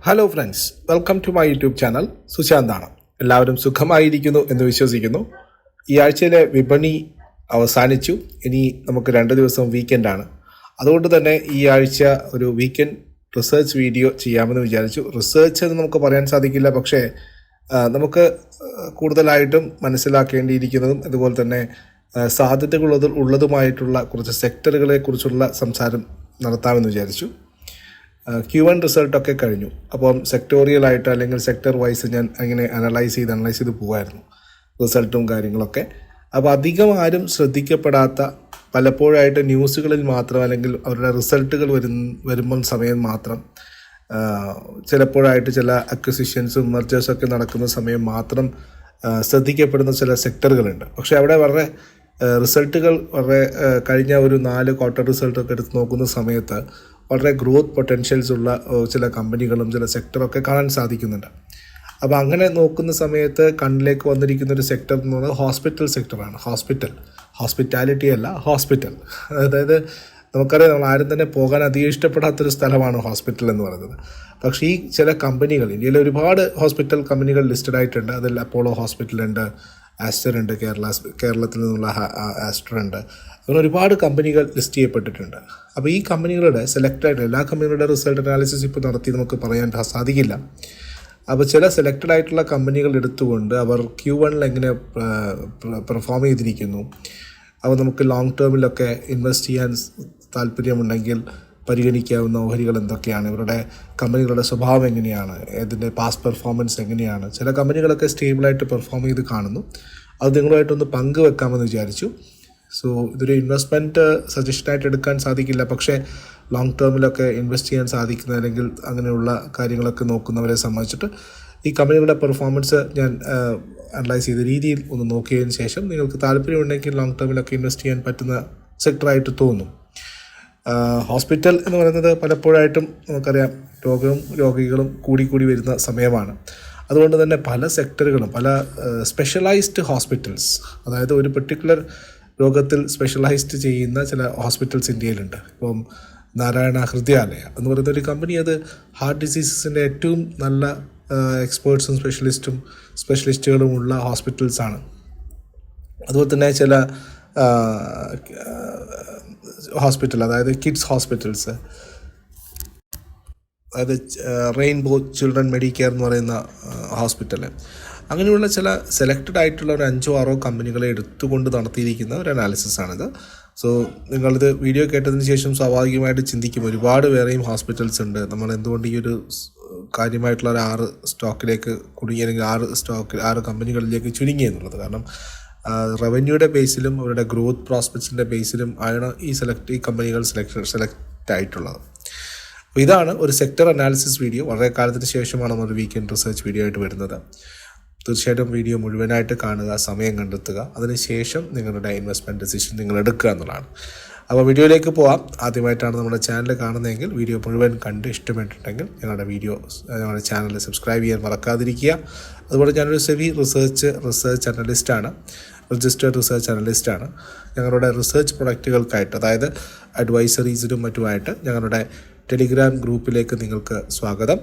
Hello friends, welcome to my YouTube channel. സുശാന്താണ്. എല്ലാവരും സുഖമായിരിക്കുന്നു എന്ന് വിശ്വസിക്കുന്നു. ഈ ആഴ്ചയിലെ വിപണി അവസാനിച്ചു. ഇനി നമുക്ക് 2 ദിവസം വീക്കെൻഡാണ്. അതുകൊണ്ട് തന്നെ ഈ ആഴ്ച ഒരു വീക്കെൻഡ് റിസർച്ച് വീഡിയോ ചെയ്യാമെന്ന് വിചാരിച്ചു. റിസർച്ച് എന്ന് നമുക്ക് പറയാൻ സാധിക്കില്ല, പക്ഷേ നമുക്ക് കൂടുതലായിട്ടും മനസ്സിലാക്കേണ്ടിയിരിക്കുന്നതും അതുപോലെ തന്നെ സാധ്യതകളുള്ളതുമായിട്ടുള്ള കുറച്ച് സെക്ടറുകളെ കുറിച്ചുള്ള സംസാരം നടത്താമെന്ന് വിചാരിച്ചു. Q1 റിസൾട്ടൊക്കെ കഴിഞ്ഞു. അപ്പം സെക്ടോറിയലായിട്ട് അല്ലെങ്കിൽ സെക്ടർ വൈസ് ഞാൻ അങ്ങനെ അനലൈസ് ചെയ്ത് പോകുമായിരുന്നു റിസൾട്ടും കാര്യങ്ങളൊക്കെ. അപ്പോൾ അധികം ആരും ശ്രദ്ധിക്കപ്പെടാത്ത, പലപ്പോഴായിട്ട് ന്യൂസുകളിൽ മാത്രം അല്ലെങ്കിൽ അവരുടെ റിസൾട്ടുകൾ വരുമ്പോൾ സമയം മാത്രം, ചിലപ്പോഴായിട്ട് ചില അക്വിസിഷൻസും മെർജേഴ്സൊക്കെ നടക്കുന്ന സമയം മാത്രം ശ്രദ്ധിക്കപ്പെടുന്ന ചില സെക്ടറുകളുണ്ട്. പക്ഷേ അവിടെ വളരെ റിസൾട്ടുകൾ കഴിഞ്ഞ ഒരു 4 ക്വാർട്ടർ റിസൾട്ടൊക്കെ എടുത്ത് നോക്കുന്ന സമയത്ത് വളരെ ഗ്രോത്ത് പൊട്ടൻഷ്യൽസ് ഉള്ള ചില കമ്പനികളും ചില സെക്ടറൊക്കെ കാണാൻ സാധിക്കുന്നുണ്ട്. അപ്പോൾ അങ്ങനെ നോക്കുന്ന സമയത്ത് കണ്ണിലേക്ക് വന്നിരിക്കുന്ന ഒരു സെക്ടർ എന്ന് പറയുന്നത് ഹോസ്പിറ്റൽ സെക്ടറാണ്. ഹോസ്പിറ്റാലിറ്റി അല്ല, ഹോസ്പിറ്റൽ. അതായത് നമുക്കറിയാം, നമ്മൾ ആരും തന്നെ പോകാൻ അധികം ഇഷ്ടപ്പെടാത്തൊരു സ്ഥലമാണ് ഹോസ്പിറ്റൽ എന്ന് പറയുന്നത്. പക്ഷേ ഈ ചില കമ്പനികൾ, ഇന്ത്യയിൽ ഒരുപാട് ഹോസ്പിറ്റൽ കമ്പനികൾ ലിസ്റ്റഡ് ആയിട്ടുണ്ട്. അതിൽ അപ്പോളോ ഹോസ്പിറ്റലുണ്ട്, ആസ്റ്റർ ഉണ്ട്, കേരളത്തിൽ നിന്നുള്ള ആസ്റ്റർ ഉണ്ട്. അങ്ങനെ ഒരുപാട് കമ്പനികൾ ലിസ്റ്റ് ചെയ്യപ്പെട്ടിട്ടുണ്ട്. അപ്പോൾ ഈ കമ്പനികളുടെ സെലക്റ്റഡ് എല്ലാ കമ്പനികളുടെ റിസൾട്ട് അനാലിസിസ് ഇപ്പോൾ നടത്തി നമുക്ക് പറയാൻ സാധിക്കില്ല. അപ്പോൾ ചില സെലക്റ്റഡ് ആയിട്ടുള്ള കമ്പനികൾ എടുത്തുകൊണ്ട് അവർ Q1 എങ്ങനെ പെർഫോം ചെയ്തിരിക്കുന്നു, അപ്പോൾ നമുക്ക് ലോങ് ടേമിലൊക്കെ ഇൻവെസ്റ്റ് ചെയ്യാൻ താല്പര്യമുണ്ടെങ്കിൽ പരിഗണിക്കാവുന്ന ഓഹരികൾ എന്തൊക്കെയാണ്, ഇവരുടെ കമ്പനികളുടെ സ്വഭാവം എങ്ങനെയാണ്, ഇതിൻ്റെ പാസ്റ്റ് പെർഫോമൻസ് എങ്ങനെയാണ്. ചില കമ്പനികളൊക്കെ സ്റ്റേബിളായിട്ട് പെർഫോം ചെയ്ത് കാണുന്നു. അത് നിങ്ങളുമായിട്ടൊന്ന് പങ്കുവെക്കാമെന്ന് വിചാരിച്ചു. സോ ഇതൊരു ഇൻവെസ്റ്റ്മെൻറ്റ് സജഷനായിട്ട് എടുക്കാൻ സാധിക്കില്ല, പക്ഷേ ലോങ് ടേമിലൊക്കെ ഇൻവെസ്റ്റ് ചെയ്യാൻ സാധിക്കുന്ന അല്ലെങ്കിൽ അങ്ങനെയുള്ള കാര്യങ്ങളൊക്കെ നോക്കുന്നവരെ സംബന്ധിച്ചിട്ട് ഈ കമ്പനികളുടെ പെർഫോമൻസ് ഞാൻ അനലൈസ് ചെയ്ത രീതിയിൽ ഒന്ന് നോക്കിയതിന് ശേഷം നിങ്ങൾക്ക് താല്പര്യമുണ്ടെങ്കിൽ ലോങ് ടേമിലൊക്കെ ഇൻവെസ്റ്റ് ചെയ്യാൻ പറ്റുന്ന സെക്ടറായിട്ട് തോന്നും. ഹോസ്പിറ്റൽ എന്ന് പറയുന്നത് പലപ്പോഴായിട്ടും നമുക്കറിയാം രോഗികളും കൂടി വരുന്ന സമയമാണ്. അതുകൊണ്ട് തന്നെ പല സെക്ടറുകളും, പല സ്പെഷ്യലൈസ്ഡ് ഹോസ്പിറ്റൽസ്, അതായത് ഒരു പെർട്ടിക്കുലർ രോഗത്തിൽ സ്പെഷ്യലൈസ്ഡ് ചെയ്യുന്ന ചില ഹോസ്പിറ്റൽസ് ഇന്ത്യയിലുണ്ട്. ഇപ്പം നാരായണ ഹൃദയാലയ എന്ന് പറയുന്ന ഒരു കമ്പനി, അത് ഹാർട്ട് ഡിസീസസിൻ്റെ ഏറ്റവും നല്ല എക്സ്പേർട്സും സ്പെഷ്യലിസ്റ്റുകളും ഉള്ള ഹോസ്പിറ്റൽസാണ്. അതുപോലെ തന്നെ ചില ഹോസ്പിറ്റൽ, അതായത് കിഡ്സ് ഹോസ്പിറ്റൽസ്, അതായത് റെയിൻബോ ചിൽഡ്രൻ മെഡിക്കെയർ എന്ന് പറയുന്ന ഹോസ്പിറ്റൽ, അങ്ങനെയുള്ള ചില സെലക്റ്റഡ് ആയിട്ടുള്ള ഒരു 5-6 കമ്പനികളെ എടുത്തുകൊണ്ട് നടത്തിയിരിക്കുന്ന ഒരു അനാലിസിസാണിത്. സോ നിങ്ങളിത് വീഡിയോ കേട്ടതിന് ശേഷം സ്വാഭാവികമായിട്ട് ചിന്തിക്കും, ഒരുപാട് വേറെയും ഹോസ്പിറ്റൽസ് ഉണ്ട്, നമ്മൾ എന്തുകൊണ്ട് ഈ ഒരു കാര്യമായിട്ടുള്ള ഒരു 6 സ്റ്റോക്കിലേക്ക് കുടുങ്ങി, അല്ലെങ്കിൽ 6 കമ്പനികളിലേക്ക് ചുരുങ്ങി എന്നുള്ളത്. കാരണം റവന്യൂയുടെ ബേസിലും അവരുടെ ഗ്രോത്ത് പ്രോസ്പെക്ട്സിൻ്റെ ബേസിലും ആണ് ഈ കമ്പനികൾ സെലക്ട് ആയിട്ടുള്ളത്. അപ്പോൾ ഇതാണ് ഒരു സെക്ടർ അനാലിസിസ് വീഡിയോ. വളരെ കാലത്തിന് ശേഷമാണ് നമ്മൾ വീക്കെൻഡ് റിസർച്ച് വീഡിയോ ആയിട്ട് വരുന്നത്. തീർച്ചയായിട്ടും വീഡിയോ മുഴുവനായിട്ട് കാണുക, സമയം കണ്ടെത്തുക, അതിനുശേഷം നിങ്ങളുടെ ഇൻവെസ്റ്റ്മെൻറ്റ് ഡിസിഷൻ നിങ്ങൾ എടുക്കുക എന്നുള്ളതാണ്. അപ്പോൾ വീഡിയോയിലേക്ക് പോവാം. ആദ്യമായിട്ടാണ് നമ്മുടെ ചാനൽ കാണുന്നതെങ്കിൽ വീഡിയോ മുഴുവൻ കണ്ട് ഇഷ്ടപ്പെട്ടിട്ടുണ്ടെങ്കിൽ ഞങ്ങളുടെ ചാനൽ സബ്സ്ക്രൈബ് ചെയ്യാൻ മറക്കാതിരിക്കുക. അതുപോലെ ഞാനൊരു സെവി റിസർച്ച് അനലിസ്റ്റാണ്, രജിസ്റ്റേർഡ് റിസർച്ച് അനലിസ്റ്റാണ്. ഞങ്ങളുടെ റിസർച്ച് പ്രൊഡക്റ്റുകൾക്കായിട്ട്, അതായത് അഡ്വൈസറീസിനും മറ്റുമായിട്ട് ഞങ്ങളുടെ ടെലിഗ്രാം ഗ്രൂപ്പിലേക്ക് നിങ്ങൾക്ക് സ്വാഗതം.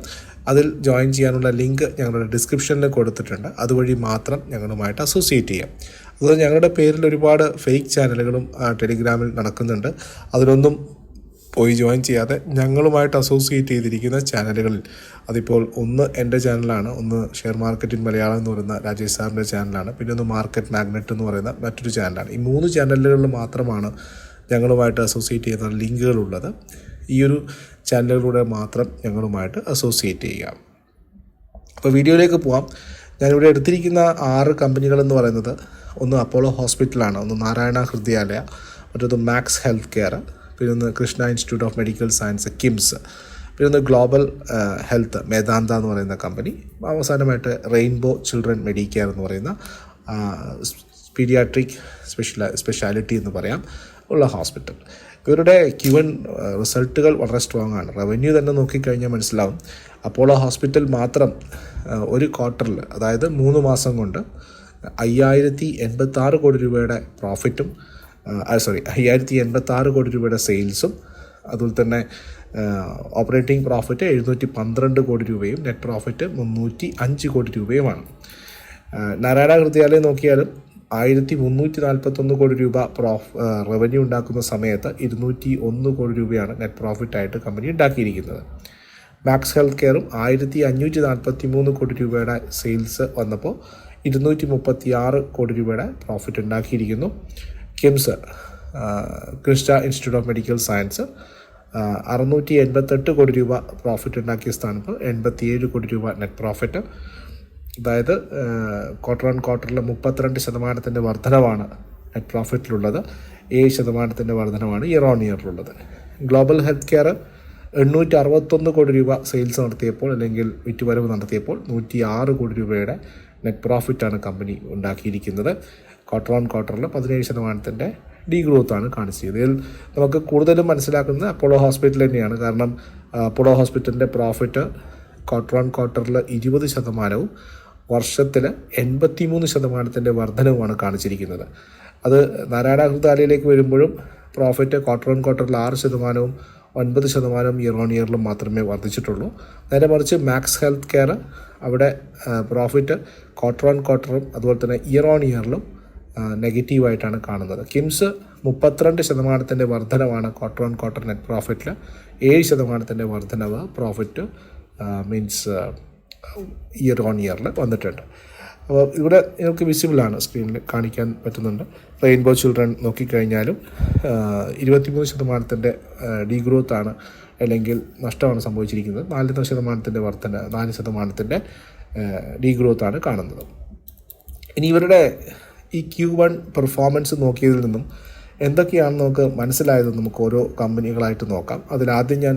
അതിൽ ജോയിൻ ചെയ്യാനുള്ള ലിങ്ക് ഞങ്ങളുടെ ഡിസ്ക്രിപ്ഷനിൽ കൊടുത്തിട്ടുണ്ട്. അതുവഴി മാത്രം ഞങ്ങളുമായിട്ട് അസോസിയേറ്റ് ചെയ്യാം. അതുപോലെ ഞങ്ങളുടെ പേരിൽ ഒരുപാട് ഫേക്ക് ചാനലുകളും ടെലിഗ്രാമിൽ നടക്കുന്നുണ്ട്. അതിലൊന്നും പോയി ജോയിൻ ചെയ്യാതെ ഞങ്ങളുമായിട്ട് അസോസിയേറ്റ് ചെയ്തിരിക്കുന്ന ചാനലുകളിൽ, അതിപ്പോൾ ഒന്ന് എൻ്റെ ചാനലാണ്, ഒന്ന് ഷെയർ മാർക്കറ്റ് ഇൻ മലയാളം എന്ന് പറയുന്ന രാജേഷ് സാറിൻ്റെ ചാനലാണ്, പിന്നെ ഒന്ന് മാർക്കറ്റ് മാഗ്നറ്റ് എന്ന് പറയുന്ന മറ്റൊരു ചാനലാണ്. ഈ 3 ചാനലുകളിൽ മാത്രമാണ് ഞങ്ങളുമായിട്ട് അസോസിയേറ്റ് ചെയ്യുന്ന ലിങ്കുകളുള്ളത്. ഈ ഒരു ചാനലുകളിലൂടെ മാത്രം ഞങ്ങളുമായിട്ട് അസോസിയേറ്റ് ചെയ്യാം. അപ്പോൾ വീഡിയോയിലേക്ക് പോവാം. ഞാനിവിടെ എടുത്തിരിക്കുന്ന 6 കമ്പനികളെന്ന് പറയുന്നത്, ഒന്ന് അപ്പോളോ ഹോസ്പിറ്റലാണ്, ഒന്ന് നാരായണ ഹൃദയാലയ, മറ്റൊന്ന് മാക്സ് ഹെൽത്ത് കെയർ, പിന്നെ ഒന്ന് Krishna institute of medical science KIMS, പിന്നെ ഒന്ന് ഗ്ലോബൽ ഹെൽത്ത് മേദാന്ത എന്ന് പറയുന്ന കമ്പനി, അവസാനമായിട്ട് റെയിൻബോ ചിൽഡ്രൻ മെഡിക്കെയർ എന്ന് പറയുന്ന പീഡിയാട്രിക് സ്പെഷ്യാലിറ്റി എന്ന് പറയാം ഉള്ള ഹോസ്പിറ്റൽ. ഇവരുടെ Q1 റിസൾട്ടുകൾ വളരെ സ്ട്രോങ് ആണ്. റവന്യൂ തന്നെ നോക്കിക്കഴിഞ്ഞാൽ മനസ്സിലാവും. അപ്പോളോ ഹോസ്പിറ്റൽ മാത്രം ഒരു ക്വാർട്ടറിൽ, അതായത് 3 മാസം കൊണ്ട് 5086 കോടി രൂപയുടെ പ്രോഫിറ്റും 5086 കോടി രൂപയുടെ സെയിൽസും അതുപോലെ തന്നെ ഓപ്പറേറ്റിംഗ് പ്രോഫിറ്റ് 712 കോടി രൂപയും നെറ്റ് പ്രോഫിറ്റ് 305 കോടി രൂപയുമാണ്. നാരായണ ഹൃദയാലയം നോക്കിയാലും 1341 കോടി രൂപ റവന്യൂ ഉണ്ടാക്കുന്ന സമയത്ത് 201 കോടി രൂപയാണ് നെറ്റ് പ്രോഫിറ്റായിട്ട് കമ്പനി ഉണ്ടാക്കിയിരിക്കുന്നത്. മാക്സ് ഹെൽത്ത് കെയറും 1543 കോടി രൂപയുടെ സെയിൽസ് വന്നപ്പോൾ 236 കോടി രൂപയുടെ പ്രോഫിറ്റ് ഉണ്ടാക്കിയിരിക്കുന്നു. കിംസ് ക്രിസ്റ്റ ഇൻസ്റ്റിറ്റ്യൂട്ട് ഓഫ് മെഡിക്കൽ സയൻസ് 688 കോടി രൂപ പ്രോഫിറ്റ് ഉണ്ടാക്കിയ സ്ഥാനത്ത് 87 കോടി രൂപ നെറ്റ് പ്രോഫിറ്റ്. അതായത് ക്വാർട്ടർ ഓൺ ക്വാർട്ടറിൽ 32% വർധനവാണ് നെറ്റ് പ്രോഫിറ്റിലുള്ളത്, 7% വർധനവാണ് ഇയർ ഓൺ ഇയറിലുള്ളത്. ഗ്ലോബൽ ഹെൽത്ത് കെയർ 861 കോടി രൂപ സെയിൽസ് നടത്തിയപ്പോൾ അല്ലെങ്കിൽ വിറ്റുവരവ് നടത്തിയപ്പോൾ 106 കോടി രൂപയുടെ നെറ്റ് പ്രോഫിറ്റാണ് കമ്പനി ഉണ്ടാക്കിയിരിക്കുന്നത്. ക്വാർട്ടർ ഓൺ ക്വാർട്ടറിൽ 17% ഡീഗ്രോത്താണ് കാണിച്ചത്. ഇതിൽ നമുക്ക് കൂടുതലും മനസ്സിലാക്കുന്നത് അപ്പോളോ ഹോസ്പിറ്റൽ തന്നെയാണ്. കാരണം അപ്പോളോ ഹോസ്പിറ്റലിൻ്റെ പ്രോഫിറ്റ് ക്വാർട്ടർ ഓൺ ക്വാർട്ടറിൽ 20%, വർഷത്തിൽ 83% വർധനവുമാണ് കാണിച്ചിരിക്കുന്നത്. അത് നാരായണ ഹൃദയാലയത്തിലേക്ക് വരുമ്പോഴും പ്രോഫിറ്റ് ക്വാർട്ടർ ഓൺ ക്വാർട്ടറിൽ 6%, 9% ഇയർ ഓൺ ഇയറിലും മാത്രമേ വർദ്ധിച്ചിട്ടുള്ളൂ. നേരെ മറിച്ച് മാക്സ് ഹെൽത്ത് കെയർ അവിടെ പ്രോഫിറ്റ് ക്വാർട്ടർ ഓൺ ക്വാർട്ടറും അതുപോലെ തന്നെ ഇയർ ഓൺ ഇയറിലും നെഗറ്റീവായിട്ടാണ് കാണുന്നത്. കിംസ് 32% വർധനവാണ് ക്വാർട്ടർ ഓൺ ക്വാർട്ടർ നെറ്റ് പ്രോഫിറ്റിൽ, 7% വർധനവ് പ്രോഫിറ്റ് മീൻസ് ഇയർ ഓൺ ഇയറിൽ വന്നിട്ടുണ്ട്. അപ്പോൾ ഇവിടെ നിങ്ങൾക്ക് വിസിബിളാണ്, സ്ക്രീനിൽ കാണിക്കാൻ പറ്റുന്നുണ്ട്. റെയിൻബോ ചിൽഡ്രൻ നോക്കിക്കഴിഞ്ഞാലും 23% ഡീഗ്രോത്താണ് അല്ലെങ്കിൽ നഷ്ടമാണ് സംഭവിച്ചിരിക്കുന്നത്. 4% വർധന, 4% ഡീഗ്രോത്താണ് കാണുന്നത്. ഇനി ഇവരുടെ ഈ Q1 പെർഫോമൻസ് നോക്കിയതിൽ നിന്നും എന്തൊക്കെയാണെന്ന് നമുക്ക് മനസ്സിലായതെന്ന് നമുക്ക് ഓരോ കമ്പനികളായിട്ട് നോക്കാം. അതിലാദ്യം ഞാൻ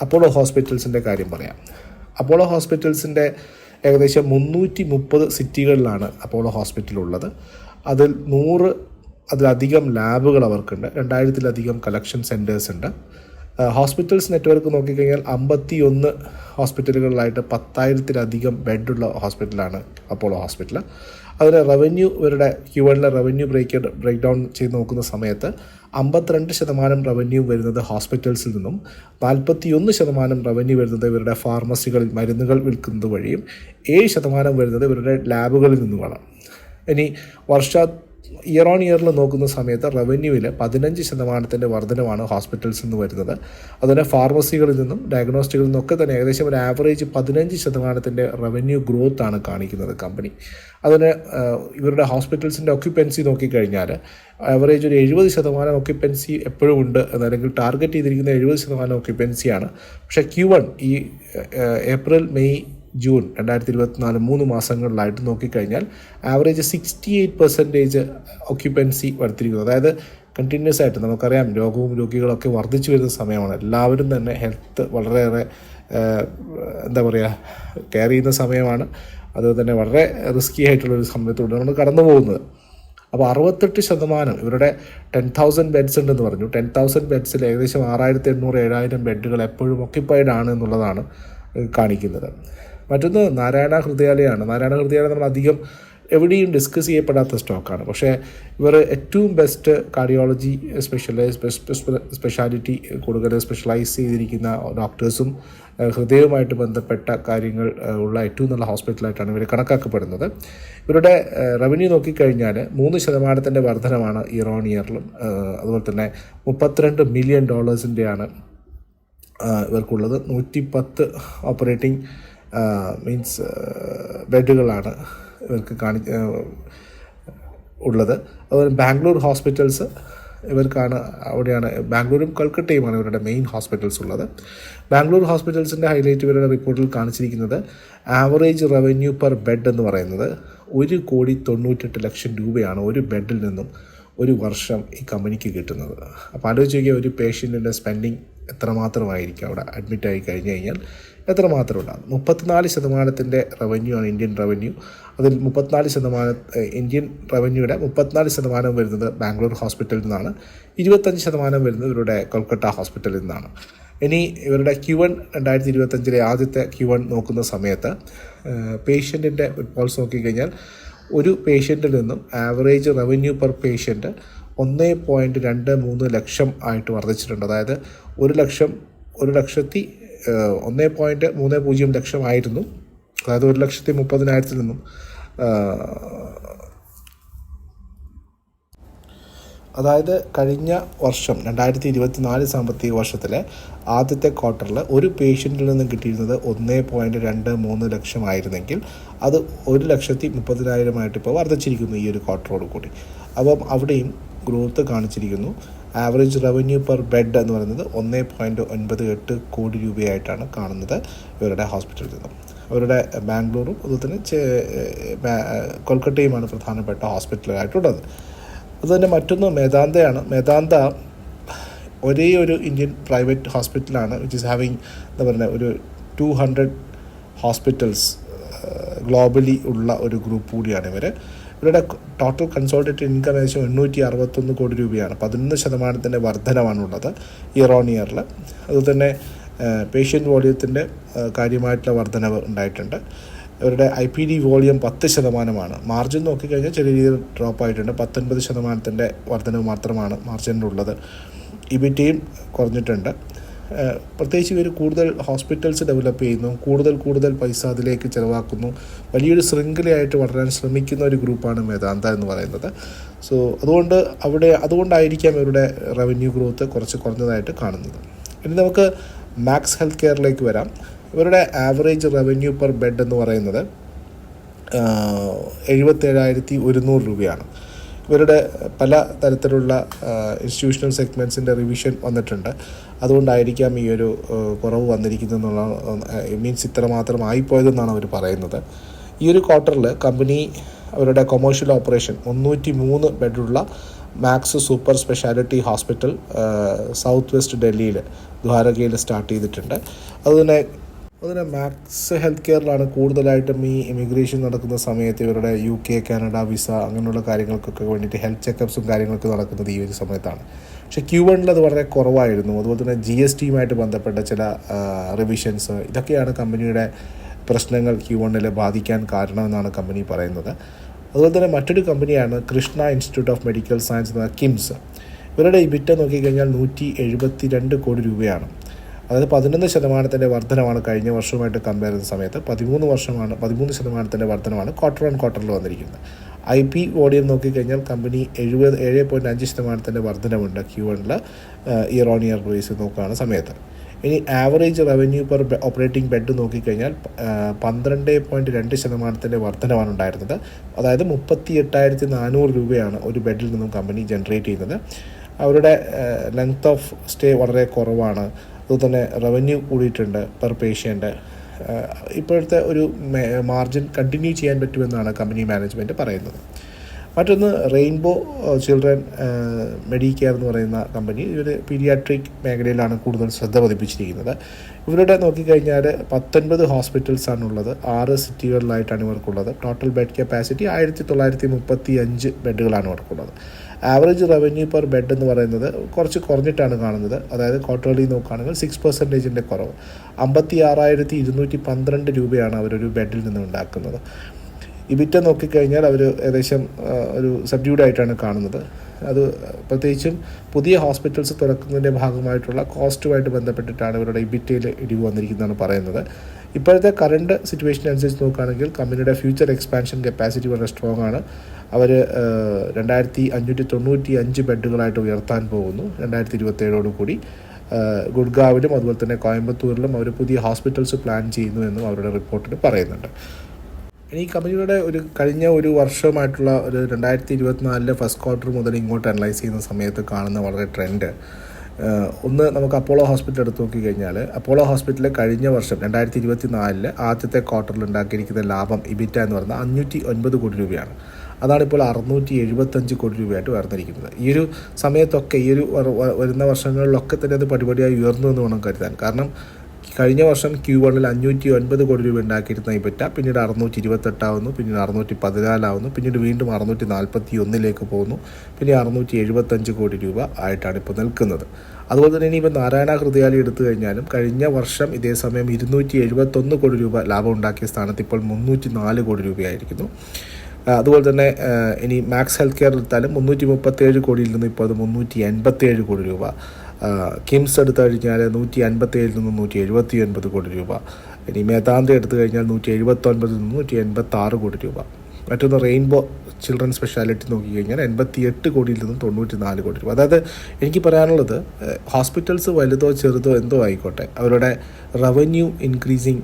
അപ്പോളോ ഹോസ്പിറ്റൽസിൻ്റെ കാര്യം പറയാം. അപ്പോളോ ഹോസ്പിറ്റൽസിൻ്റെ ഏകദേശം 330 സിറ്റികളിലാണ് അപ്പോളോ ഹോസ്പിറ്റലുള്ളത്. അതിൽ 100 ലാബുകൾ അവർക്കുണ്ട്, 2000 കളക്ഷൻ സെൻറ്റേഴ്സ് ഉണ്ട്. ഹോസ്പിറ്റൽസ് നെറ്റ്വർക്ക് നോക്കിക്കഴിഞ്ഞാൽ 51 ഹോസ്പിറ്റലുകളിലായിട്ട് 10,000 ബെഡുള്ള ഹോസ്പിറ്റലാണ് അപ്പോളോ ഹോസ്പിറ്റൽ. അതിന് റവന്യൂ, ഇവരുടെ Q1 റവന്യൂ ബ്രേക്ക് ഡൗൺ ചെയ്ത് നോക്കുന്ന സമയത്ത് 52% റവന്യൂ വരുന്നത് ഹോസ്പിറ്റൽസിൽ നിന്നും, 41% റവന്യൂ വരുന്നത് ഇവരുടെ ഫാർമസികളിൽ മരുന്നുകൾ വിൽക്കുന്നത് വഴിയും, 7% വരുന്നത് ഇവരുടെ ലാബുകളിൽ നിന്നുമാണ്. ഇനി ഇയർ ഓൺ ഇയറിൽ നോക്കുന്ന സമയത്ത് റവന്യൂവിൽ 15% വർധനമാണ് ഹോസ്പിറ്റൽസിൽ നിന്ന് വരുന്നത്. അതുപോലെ ഫാർമസികളിൽ നിന്നും ഡയഗ്നോസ്റ്റികളിൽ നിന്നൊക്കെ തന്നെ ഏകദേശം ഒരു ആവറേജ് 15% റവന്യൂ ഗ്രോത്ത് ആണ് കാണിക്കുന്നത് കമ്പനി. അതിന് ഇവരുടെ ഹോസ്പിറ്റൽസിൻ്റെ ഒക്യുപ്പൻസി നോക്കിക്കഴിഞ്ഞാൽ ആവറേജ് ഒരു 70% ഒക്യുപ്പൻസി എപ്പോഴും ഉണ്ട്, അല്ലെങ്കിൽ ടാർഗറ്റ് ചെയ്തിരിക്കുന്ന 70% ഒക്യുപ്പൻസിയാണ്. പക്ഷേ Q1 ഈ ഏപ്രിൽ, മെയ്, ജൂൺ 2024 3 മാസങ്ങളിലായിട്ട് നോക്കിക്കഴിഞ്ഞാൽ ആവറേജ് 68% ഒക്യുപ്പൻസി വരുത്തിയിരിക്കുന്നത്. അതായത് കണ്ടിന്യൂസ് ആയിട്ട് നമുക്കറിയാം രോഗികളൊക്കെ വർദ്ധിച്ചു വരുന്ന സമയമാണ്. എല്ലാവരും തന്നെ ഹെൽത്ത് വളരെയേറെ കെയർ ചെയ്യുന്ന സമയമാണ്. അതുപോലെ തന്നെ വളരെ റിസ്കി ആയിട്ടുള്ളൊരു സമയത്തൂടെ നമ്മൾ കടന്നു പോകുന്നത്. അപ്പോൾ 68% ഇവരുടെ 10,000 ബെഡ്സ് ഉണ്ടെന്ന് പറഞ്ഞു. 10,000 ബെഡ്സിൽ ഏകദേശം 6,800-7,000 ബെഡുകൾ എപ്പോഴും ഒക്യുപ്പൈഡ് ആണ് എന്നുള്ളതാണ് കാണിക്കുന്നത്. മറ്റൊന്ന് നാരായണ ഹൃദയാലയമാണ്. നാരായണ ഹൃദയാലയം നമ്മൾ അധികം എവിടെയും ഡിസ്കസ് ചെയ്യപ്പെടാത്ത സ്റ്റോക്കാണ്. പക്ഷേ ഇവർ ഏറ്റവും ബെസ്റ്റ് കാർഡിയോളജി സ്പെഷ്യാലിറ്റി കൂടുതൽ സ്പെഷ്യലൈസ് ചെയ്തിരിക്കുന്ന ഡോക്ടേഴ്സും ഹൃദയവുമായിട്ട് ബന്ധപ്പെട്ട കാര്യങ്ങൾ ഉള്ള ഏറ്റവും നല്ല ഹോസ്പിറ്റലായിട്ടാണ് ഇവർ കണക്കാക്കപ്പെടുന്നത്. ഇവരുടെ റവന്യൂ നോക്കിക്കഴിഞ്ഞാൽ 3% വർധനമാണ് ഇയർ ഓൺ ഇയറിലും. അതുപോലെ തന്നെ $32 മില്യൺ ഇവർക്കുള്ളത്. 110 ഓപ്പറേറ്റിംഗ് മീൻസ് ബെഡുകളാണ് ഇവർക്ക് ഉള്ളത്. അതുപോലെ ബാംഗ്ലൂർ ഹോസ്പിറ്റൽസ് ഇവർക്കാണ്, അവിടെയാണ് ബാംഗ്ലൂരും കൽക്കട്ടയുമാണ് ഇവരുടെ മെയിൻ ഹോസ്പിറ്റൽസ് ഉള്ളത്. ബാംഗ്ലൂർ ഹോസ്പിറ്റൽസിൻ്റെ ഹൈലൈറ്റ് ഇവരുടെ റിപ്പോർട്ടിൽ കാണിച്ചിരിക്കുന്നത് ആവറേജ് റവന്യൂ പെർ ബെഡ് എന്ന് പറയുന്നത് 1,98,00,000 രൂപയാണ് ഒരു ബെഡിൽ നിന്നും ഒരു വർഷം ഈ കമ്പനിക്ക് കിട്ടുന്നത്. അപ്പോൾ ആലോചിച്ച് നോക്കിയാൽ ഒരു പേഷ്യൻറ്റിൻ്റെ സ്പെൻഡിങ് എത്രമാത്രമായിരിക്കും അവിടെ അഡ്മിറ്റ് ആയി കഴിഞ്ഞ് കഴിഞ്ഞാൽ എത്രമാത്രം ഉണ്ടാകും. 34% റവന്യൂ ആണ് ഇന്ത്യൻ റവന്യൂ. അതിൽ 34% ഇന്ത്യൻ റവന്യൂയുടെ 34% വരുന്നത് ബാംഗ്ലൂർ ഹോസ്പിറ്റലിൽ നിന്നാണ്, 25% വരുന്നത് ഇവരുടെ കൊൽക്കത്ത ഹോസ്പിറ്റലിൽ നിന്നാണ്. ഇനി ഇവരുടെ Q1 2025 ആദ്യത്തെ Q1 നോക്കുന്ന സമയത്ത് പേഷ്യൻറ്റിൻ്റെ റിപ്പോർട്ട്സ് നോക്കിക്കഴിഞ്ഞാൽ ഒരു പേഷ്യൻറ്റിൽ നിന്നും ആവറേജ് റവന്യൂ പെർ പേഷ്യൻറ്റ് 1.23 ലക്ഷം ആയിട്ട് വർദ്ധിച്ചിട്ടുണ്ട്. അതായത് 1 ലക്ഷം 1,30,000 ലക്ഷമായിരുന്നു. അതായത് 1,30,000 നിന്നും അതായത് കഴിഞ്ഞ വർഷം 2024 സാമ്പത്തിക വർഷത്തിലെ ആദ്യത്തെ ക്വാർട്ടറിൽ ഒരു പേഷ്യൻറ്റിൽ നിന്നും കിട്ടിയിരുന്നത് 1.23 ലക്ഷമായിരുന്നെങ്കിൽ അത് 1,30,000 ഇപ്പോൾ വർദ്ധിച്ചിരിക്കുന്നു ഈ ഒരു ക്വാർട്ടറോട് കൂടി. അപ്പം അവിടെയും ഗ്രോത്ത് കാണിച്ചിരിക്കുന്നു. ആവറേജ് റവന്യൂ പെർ ബെഡ് എന്ന് പറയുന്നത് 1.98 കോടി രൂപയായിട്ടാണ് കാണുന്നത് ഇവരുടെ ഹോസ്പിറ്റലിൽ നിന്നും. അവരുടെ ബാംഗ്ലൂരും അതുപോലെ തന്നെ കൊൽക്കത്തയുമാണ് പ്രധാനപ്പെട്ട ഹോസ്പിറ്റലായിട്ടുള്ളത്. അതുതന്നെ മറ്റൊന്ന് മേദാന്തയാണ്. മേദാന്ത ഒരേ ഒരു ഇന്ത്യൻ പ്രൈവറ്റ് ഹോസ്പിറ്റലാണ് വിച്ച് ഈസ് ഹാവിങ് എന്താ പറയുക ഒരു 200 ഹോസ്പിറ്റൽസ് ഗ്ലോബലി ഉള്ള ഒരു ഗ്രൂപ്പ് കൂടിയാണ് ഇവർ. ഇവരുടെ ടോട്ടൽ കൺസോളിഡേറ്റഡ് ഇൻകം ഏകദേശം 861 കോടി രൂപയാണ്. 11% വർധനമാണുള്ളത് ഇയർ ഓൺ ഇയറിൽ. അതുതന്നെ പേഷ്യൻ്റ് വോളിയത്തിൻ്റെ കാര്യമായിട്ടുള്ള വർധനവ് ഉണ്ടായിട്ടുണ്ട്. ഇവരുടെ IPD വോളിയം 10%. മാർജിൻ നോക്കിക്കഴിഞ്ഞാൽ ചെറിയ രീതിയിൽ ഡ്രോപ്പ് ആയിട്ടുണ്ട്. 19% വർധനവ് മാത്രമാണ് മാർജിനിലുള്ളത്. ഇബിറ്റയും കുറഞ്ഞിട്ടുണ്ട്. പ്രത്യേകിച്ച് ഇവർ കൂടുതൽ ഹോസ്പിറ്റൽസ് ഡെവലപ്പ് ചെയ്യുന്നു, കൂടുതൽ പൈസ അതിലേക്ക് ചിലവാക്കുന്നു, വലിയൊരു ശൃംഖലയായിട്ട് വളരാൻ ശ്രമിക്കുന്ന ഒരു ഗ്രൂപ്പാണ് മേദാന്ത എന്ന് പറയുന്നത്. സോ അതുകൊണ്ടായിരിക്കാം ഇവരുടെ റവന്യൂ ഗ്രോത്ത് കുറച്ച് കുറഞ്ഞതായിട്ട് കാണുന്നത്. ഇനി നമുക്ക് മാക്സ് ഹെൽത്ത് കെയറിലേക്ക് വരാം. ഇവരുടെ ആവറേജ് റവന്യൂ പെർ ബെഡ് എന്ന് പറയുന്നത് 77,100 രൂപയാണ്. ഇവരുടെ പല തരത്തിലുള്ള ഇൻസ്റ്റിറ്റ്യൂഷണൽ സെഗ്മെൻറ്റ്സിൻ്റെ റിവിഷൻ വന്നിട്ടുണ്ട്. അതുകൊണ്ടായിരിക്കാം ഈ ഒരു കുറവ് വന്നിരിക്കുന്നതെന്നുള്ള മീൻസ് ഇത്ര മാത്രം ആയിപ്പോയതെന്നാണ് അവർ പറയുന്നത്. ഈ ഒരു ക്വാർട്ടറിൽ കമ്പനി അവരുടെ കൊമേഴ്ഷ്യൽ ഓപ്പറേഷൻ 303 ബെഡുള്ള Max super speciality hospital south west ഡൽഹിയിൽ ദ്വാരകയിൽ സ്റ്റാർട്ട് ചെയ്തിട്ടുണ്ട്. അതുതന്നെ മാക്സ് ഹെൽത്ത് കെയറിലാണ് കൂടുതലായിട്ടും ഈ ഇമിഗ്രേഷൻ നടക്കുന്ന സമയത്ത് ഇവരുടെ UK, കാനഡ വിസ അങ്ങനെയുള്ള കാര്യങ്ങൾക്കൊക്കെ വേണ്ടിയിട്ട് ഹെൽത്ത് ചെക്കപ്സും കാര്യങ്ങളൊക്കെ നടക്കുന്നത് ഈ ഒരു സമയത്താണ്. പക്ഷേ Q1 അത് വളരെ കുറവായിരുന്നു. അതുപോലെ തന്നെ GSTയുമായിട്ട് ബന്ധപ്പെട്ട ചില റിവിഷൻസ് ഇതൊക്കെയാണ് കമ്പനിയുടെ പ്രശ്നങ്ങൾ Q1 ബാധിക്കാൻ കാരണമെന്നാണ് കമ്പനി പറയുന്നത്. അതുപോലെ തന്നെ മറ്റൊരു കമ്പനിയാണ് Krishna institute of medical science എന്ന കിംസ്. ഇവരുടെ EBITDA നോക്കിക്കഴിഞ്ഞാൽ 172 കോടി രൂപയാണ്. അതായത് 11% വർധനമാണ് കഴിഞ്ഞ വർഷവുമായിട്ട് കമ്പയർ ചെയ്യുന്ന സമയത്ത്. 13% വർധനമാണ് ക്വാർട്ടർ ഓൺ ക്വാർട്ടറിൽ വന്നിരിക്കുന്നത്. IP വോളിയം നോക്കിക്കഴിഞ്ഞാൽ company 7.5% വർധനമുണ്ട് Q1 year on year base നോക്കുകയാണ് സമയത്ത്. ഇനി average revenue per operating bed നോക്കിക്കഴിഞ്ഞാൽ 12.2% വർധനമാണ് ഉണ്ടായിരുന്നത്. അതായത് 38,400 രൂപയാണ് ഒരു ബെഡിൽ നിന്നും കമ്പനി ജനറേറ്റ് ചെയ്യുന്നത്. അവരുടെ ലെങ്ത് ഓഫ് സ്റ്റേ വളരെ കുറവാണ്. അതുതന്നെ റവന്യൂ കൂടിയിട്ടുണ്ട് പെർ പേഷ്യൻ്റ്. ഇപ്പോഴത്തെ ഒരു മാർജിൻ കണ്ടിന്യൂ ചെയ്യാൻ പറ്റുമെന്നാണ് കമ്പനി മാനേജ്മെൻറ്റ് പറയുന്നത്. മറ്റൊന്ന് റെയിൻബോ ചിൽഡ്രൻ മെഡിക്കെയർ എന്ന് പറയുന്ന കമ്പനി. ഇവർ പീഡിയാട്രിക് മേഖലയിലാണ് കൂടുതൽ ശ്രദ്ധ പതിപ്പിച്ചിരിക്കുന്നത്. ഇവരുടെ നോക്കിക്കഴിഞ്ഞാൽ 19 ഹോസ്പിറ്റൽസാണുള്ളത്. 6 സിറ്റികളിലായിട്ടാണ് ഇവർക്കുള്ളത്. ടോട്ടൽ ബെഡ് കപ്പാസിറ്റി 1935 ബെഡുകളാണ് ഇവർക്കുള്ളത്. ആവറേജ് റവന്യൂ പെർ ബെഡ് എന്ന് പറയുന്നത് കുറച്ച് കുറഞ്ഞിട്ടാണ് കാണുന്നത്. അതായത് ക്വാർട്ടർലി നോക്കുകയാണെങ്കിൽ 6% കുറവ്. 56,212 രൂപയാണ് അവരൊരു ബെഡിൽ നിന്ന് ഉണ്ടാക്കുന്നത്. ഇബിറ്റ നോക്കിക്കഴിഞ്ഞാൽ അവർ ഏകദേശം ഒരു സബ്ഡ്യൂഡായിട്ടാണ് കാണുന്നത്. അത് പ്രത്യേകിച്ചും പുതിയ ഹോസ്പിറ്റൽസ് തുറക്കുന്നതിൻ്റെ ഭാഗമായിട്ടുള്ള കോസ്റ്റുമായിട്ട് ബന്ധപ്പെട്ടിട്ടാണ് ഇവരുടെ ഇബിറ്റയിൽ ഇടിവ് വന്നിരിക്കുന്നതാണ് പറയുന്നത്. ഇപ്പോഴത്തെ കറണ്ട് സിറ്റുവേഷൻ അനുസരിച്ച് നോക്കുകയാണെങ്കിൽ കമ്പനിയുടെ ഫ്യൂച്ചർ എക്സ്പാൻഷൻ കപ്പാസിറ്റി വളരെ സ്ട്രോങ് ആണ്. അവർ 2,595 ബെഡുകളായിട്ട് ഉയർത്താൻ പോകുന്നു 2027 കൂടി. ഗുഡ്ഗാവിലും അതുപോലെ തന്നെ കോയമ്പത്തൂരിലും അവർ പുതിയ ഹോസ്പിറ്റൽസ് പ്ലാൻ ചെയ്യുന്നു എന്നും അവരുടെ റിപ്പോർട്ടിൽ പറയുന്നുണ്ട്. ഇനി കമ്പനിയുടെ കഴിഞ്ഞ ഒരു വർഷമായിട്ടുള്ള ഒരു 2024 ഫസ്റ്റ് ക്വാർട്ടർ മുതൽ ഇങ്ങോട്ട് അനലൈസ് ചെയ്യുന്ന സമയത്ത് കാണുന്ന വളരെ ട്രെൻഡ് ഒന്ന് നമുക്ക് അപ്പോളോ ഹോസ്പിറ്റൽ എടുത്ത് നോക്കിക്കഴിഞ്ഞാൽ അപ്പോളോ ഹോസ്പിറ്റലിൽ കഴിഞ്ഞ വർഷം 2024 ആദ്യത്തെ ക്വാർട്ടറിൽ ഉണ്ടാക്കിയിരിക്കുന്ന ലാഭം ഇബിറ്റ എന്ന് പറയുന്നത് 509 കോടി രൂപയാണ്. അതാണിപ്പോൾ 675 കോടി രൂപയായിട്ട് ഉയർന്നിരിക്കുന്നത്. ഈ ഒരു സമയത്തൊക്കെ ഈ ഒരു വരുന്ന വർഷങ്ങളിലൊക്കെ തന്നെ അത് പടിപടിയായി ഉയർന്നു എന്ന് വേണം കരുതാൻ. കാരണം കഴിഞ്ഞ വർഷം Q1 509 കോടി രൂപ ഉണ്ടാക്കിയിരുന്ന ഇബിറ്റ പിന്നീട് 628 ആവുന്നു, പിന്നീട് 614 ആവുന്നു, പിന്നീട് വീണ്ടും 641 പോകുന്നു, പിന്നെ 675 കോടി രൂപ ആയിട്ടാണ് ഇപ്പോൾ നിൽക്കുന്നത്. അതുപോലെ തന്നെ ഇനിയിപ്പോൾ നാരായണ ഹൃദയാലയം എടുത്തു കഴിഞ്ഞാലും കഴിഞ്ഞ വർഷം ഇതേ സമയം 271 കോടി രൂപ ലാഭം ഉണ്ടാക്കിയ സ്ഥാനത്ത് ഇപ്പോൾ 304 കോടി രൂപയായിരിക്കുന്നു. അതുപോലെ തന്നെ ഇനി മാക്സ് ഹെൽത്ത് കെയർ എടുത്താലും 337 കോടിയിൽ നിന്ന് ഇപ്പോൾ അത് 387 കോടി രൂപ. കിംസ് എടുത്തു കഴിഞ്ഞാൽ 157 നിന്നും 179 കോടി രൂപ. ഇനി മേധാന്ത എടുത്തു കഴിഞ്ഞാൽ 179 നിന്നും 186 കോടി രൂപ. മറ്റൊന്ന് റെയിൻബോ ചിൽഡ്രൻ സ്പെഷ്യാലിറ്റി നോക്കിക്കഴിഞ്ഞാൽ 88 കോടിയിൽ നിന്നും 94 കോടി രൂപ. അതായത് എനിക്ക് പറയാനുള്ളത്, ഹോസ്പിറ്റൽസ് വലുതോ ചെറുതോ എന്തോ ആയിക്കോട്ടെ, അവരുടെ റവന്യൂ ഇൻക്രീസിങ്